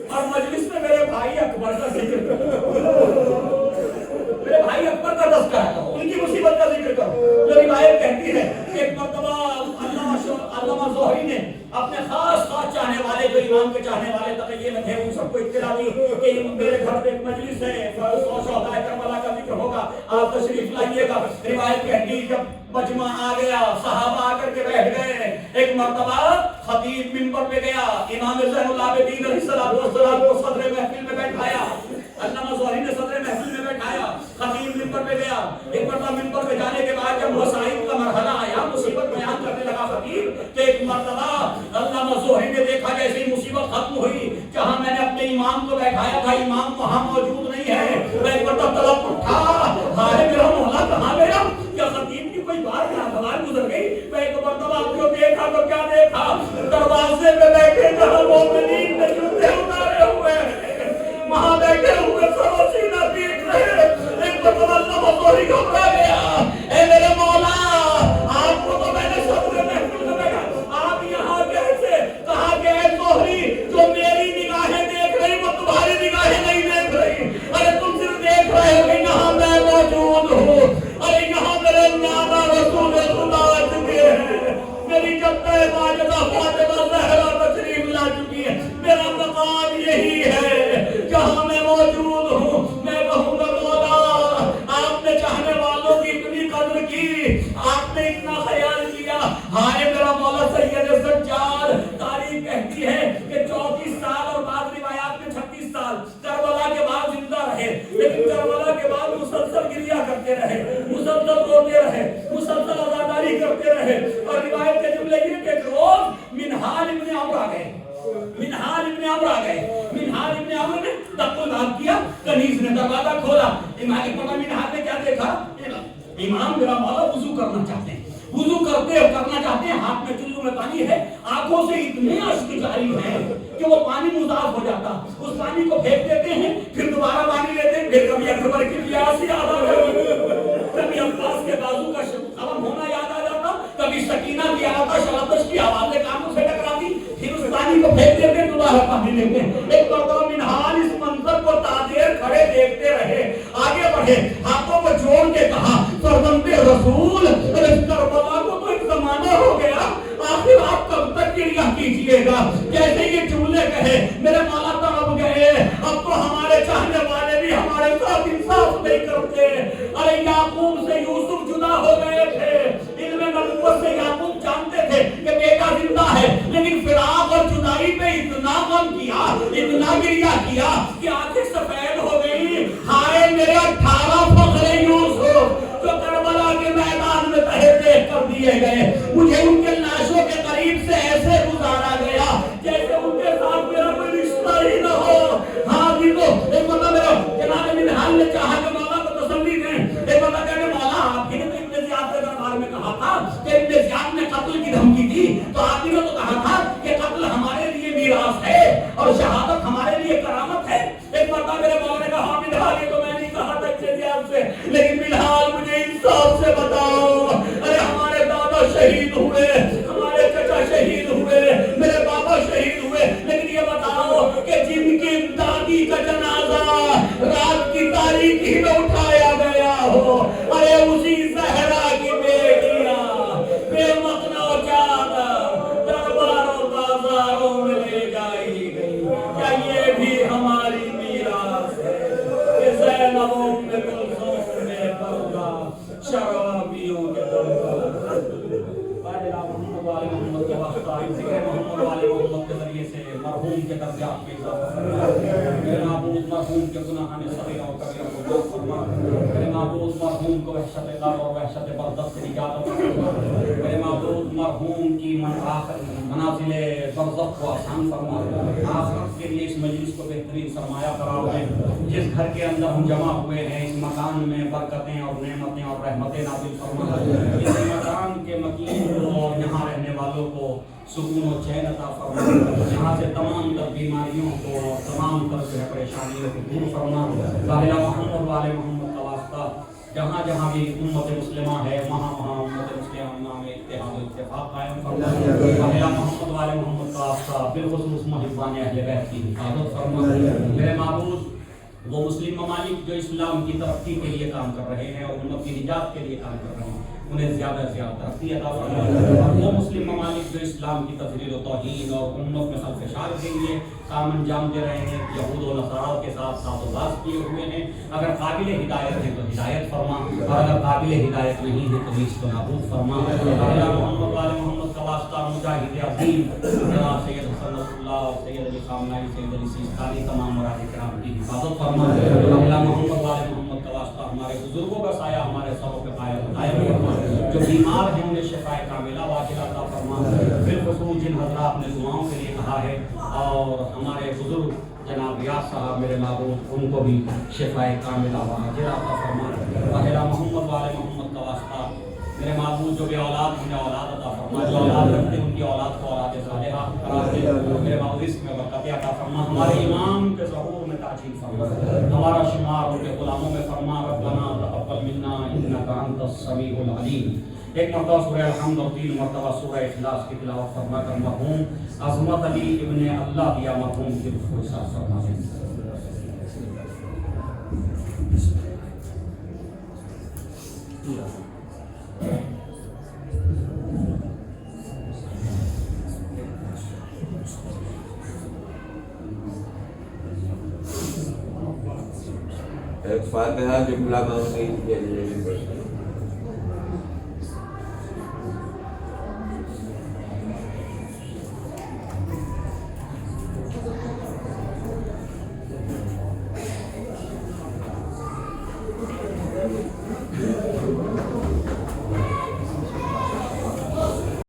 اور مجلس میں میرے بھائی اکبر کا ذکر کرو، میرے بھائی اکبر کا تذکرہ کرو، ان کی مصیبت کا ذکر کرو۔ جو روایت کہتی ہے کہ ایک مرتبہ علامہ زہری نے اپنے خاص چاہنے والے جو امام کے چاہنے والے تقیے میں والے تھے ان سب کو اطلاع دی کہ میرے گھر پہ ایک مجلس ہے، شہدائے کربلا کا ذکر ہوگا، آپ تشریف لائیے گا۔ روایت کہتی ہے جب مجمع آ گیا، صحابہ آ کر کے بیٹھ گئے، ایک مرتبہ خطیب منبر پہ گیا، امام زین العابدین علیہ السلام کو صدر محفل میں بیٹھایا، علامہ زہری نے صدر محفل میں بیٹھایا، خطیب منبر پہ گیا۔ ایک مرتبہ منبر پہ جانے کے بعد جب مسائل کا مرحلہ آیا، مصیبت بیان کرنے لگا خطیب، کہ ایک مرتبہ علامہ زہری نے دیکھا جیسے ہی مصیبت ختم ہوئی، جہاں میں نے اپنے امام کو بیٹھایا تھا امام وہاں موجود نہیں ہے۔ میں ایک مرتبہ طلب اٹھا، ہائے میرا مولا کہاں گیا؟ کیا خطیب کی کوئی بات ناگوار گزر گئی؟ میں ایک مرتبہ آپ کو دیکھا تو کیا دیکھا؟ دروازے پہ بیٹھے جہاں مومنین نے جوتے اتارے ہوئے وہاں بیٹھے ہوئے سر و سینہ پیٹ رہے۔ ایک مرتبہ علامہ زہری گھبرا گیا، اے میرے مولا آپ کو تو میں نے صدر محفل میں بیٹھا، آپ یہاں کیسے؟ کہا کہ اے زہری جو میری نگاہیں دیکھ رہی وہ تمہاری نگاہیں نہیں دیکھ رہی، ارے تم صرف دیکھ رہے ہو کہ یہاں میں موجود ہوں، ارے یہاں میرے نانا رسول خدا آ چکے ہیں، میری جدہ ماجدہ فاطمہ زہرا تشریف لا چکی ہے، میرا مقام یہی ہے جہاں میں موجود ہوں۔ میں کہوں گا مولا آپ نے چاہنے والوں کی اتنی قدر کی، آپ نے اتنا خیال کیا، ہائے میرا مولا سید سجاد۔ تاریخ کہتی ہے کہ 34 سال اور بعض روایات میں 36 سال کربلا کے بعد زندہ رہے، لیکن کربلا کے بعد مسلسل گریہ کرتے رہے، مسلسل روتے رہے، مسلسل عزاداری کرتے رہے۔ اور روایت کے جملے یہ کہ ایک روز منہال ابن عمرو آ گئے، منہال ابن عمرو آ گئے، منہال ابن عمرو نے دق الباب کیا، کنیز نے دروازہ کھولا، امام منہال نے کیا دیکھا؟ امام میرا مولا وضو کرنا چاہتے ہیں، وضو کرنا چاہتے ہیں، ہاتھ میں چلو میں پانی ہے، آنکھوں سے اتنے اشک جاری ہیں کہ وہ پانی مضاف ہو جاتا، اس پانی کو پھینک دیتے ہیں، پھر دوبارہ پانی لیتے ہیں، پھر کبھی اکبر کی پیاس یاد آ جاتی، کبھی عباس کے بازو کا قلم ہونا یاد آ جاتا، کبھی سکینہ کی آتش آتش کی آوازیں کانوں سے ٹکراتی، پھر اس پانی کو پھینک دیتے ہیں، دوبارہ پانی لیتے ہیں۔ ایک مرتبہ منہال اس منظر کو تادیر کھڑے دیکھتے رہے، آگے بڑھے، ہاتھوں کو جوڑ کے کہا فرزند رسول کربلا کو تو ایک زمانہ ہو گیا، آخر آپ کب تک گریہ کیجئے گا؟ جیسے یہ جملے کہے میرے مولا تڑپ گئے، اب تو ہمارے چاہنے والے بھی ہمارے ساتھ انصاف نہیں کرتے۔ ارے یعقوب سے یوسف جدا ہو گئے تھے، علم نبوت سے یعقوب جانتے تھے کہ بیٹا زندہ ہے، لیکن فراق اور جدائی پہ اتنا غم کیا، اتنا گریہ کیا کہ آنکھیں سفید ہو گئی۔ ہائے میرے 18 فخر یوسف جو کربلا کے میدان میں تہے کر دیے گئے، مجھے ان کے لاشوں کے قریب سے ایسے گزارا گیا جیسے ان کے ساتھ میرا کوئی رشتہ ہی نہ ہو۔ ہاں بھی تو ایک مرتبہ میرا جناب منہال نے چاہا کہ مولا کو تسلی دیں، ایک مرتبہ کہنے مولا آپ ہی نے تو ابن زیاد کے دربار میں کہا تھا کہ ابن زیاد نے قتل کی دھمکی دی، تو آپ ہی نے تو کہا تھا کہ قتل ہمارے لیے میراث ہے اور شہادت ہمارے لیے کرامت ہے۔ ایک مرتبہ میرے مولا نے کہا ہاں منہال یہ تو میں نہیں کہا تھا ابن زیاد سے، لیکن منہال مجھے انصاف سے بتاؤ، ارے ہمارے دادا شہید ہوئے، ہمارے چچا شہید ہوئے، میرے بابا شہید ہوئے، لیکن یہ بتاؤ کہ جن کی دادی کا جنازہ رات کی تاریکی میں اٹھایا گیا ہو، ارے اسی زہرا کی بیٹیاں بے مقنا و چادر درباروں بازاروں میں لے جائی گئی، کیا یہ بھی ہماری میراث ہے کہ زینب ام کلثوم میں پردہ شرابیوں کے دم پر محمد کے واسطہ ذکر محمد والے محمد کے ذریعے سے مرحوم کے درجات میں اضافہ فرما، میرے معبود مرحوم کے گناہان صغیرہ و کبیرہ کو معاف فرما، میرے معبود مرحوم کو وحشت قبر اور وحشت برزخ سے نجات فرما، میرے معبود مرحوم کی منازل برزخ کو آسان فرما، آخرت کے لیے اس مجلس کو بہترین سرمایہ قرار دیں، جس گھر کے اندر ہم جمع ہوئے ہیں اس مکان میں برکتیں اور نعمتیں اور رحمتیں نازل فرما، اس مکان کے مکین اور یہاں رہنے والوں کو سکون و چین عطا فرما، یہاں سے تمام تر بیماریوں کو تمام تر جو ہے پریشانیوں کو دور فرما، لاہ محمد والے محمد کا واسطہ جہاں جہاں بھی امت مسلمہ ہے وہاں وہاں امت مسلمہ میں اتحاد و اتفاق قائم فرما، لاہ محمد والے محمد کا واسطہ بالخصوص محبان اہل بیت کی حفاظت فرما، میرے معبود وہ مسلم ممالک جو اسلام کی ترقی کے لیے کام کر رہے ہیں اور امت کی نجات کے لیے کام کر رہے ہیں انہیں زیادہ سے زیادہ ترقی عطا فرمائے، اور وہ مسلم ممالک جو اسلام کی تفضیل و توہین اور امت میں خلفشار کے لیے کام انجام دے رہے ہیں، یہود و نصارا کے ساتھ ساز و باز کیے ہوئے ہیں، اگر قابل ہدایت ہیں تو ہدایت فرما، اور اگر قابل ہدایت نہیں ہے تو اس کو نابود فرما۔ اللہ محمد وآل محمد کا واسطہ مجاہد عظیم جناب سید حسن نصر اللہ اور سید علی خامنہئی، سید علی سیستانی، تمام مراد کرام کی حفاظت فرما۔ اللہ محمد وآل محمد کا واسطہ ہمارے بزرگوں کا سایہ ہمارے سروں پہ قائم فرما، جو بیمار ہیں انہیں شفاء کاملہ واجب عطا فرما، بالخصوص جن حضرات نے دعاؤں کے لیے کہا ہے، اور ہمارے بزرگ جناب ریاض صاحب میرے معبود، ان کو بھی شفاء کاملہ واجب عطا فرما۔ اللہ محمد وآل محمد کا واسطہ میرے معبود جو بے اولاد انہیں اولاد عطا فرما، جو اولاد رکھتے ہیں ان کی اولاد کو اولاد صالحہ قرار دے، میرے معبود رزق میں برکت عطا فرما، ہمارے امام کے ظہور میں تعجیل فرما، ہمارا شمار ان کے غلاموں میں فرما۔ ربنا تقبل منا انک انت السمیع العلیم۔ ایک مرتبہ سورہ الحمد اور 3 مرتبہ سورہ اخلاص کی تلاوت فرما کر مرحوم عظمت علی ابن اللہ یا مرحوم کی روح کو ساتھ فرما دیں۔ ایک فاتحہ جملہ مانگی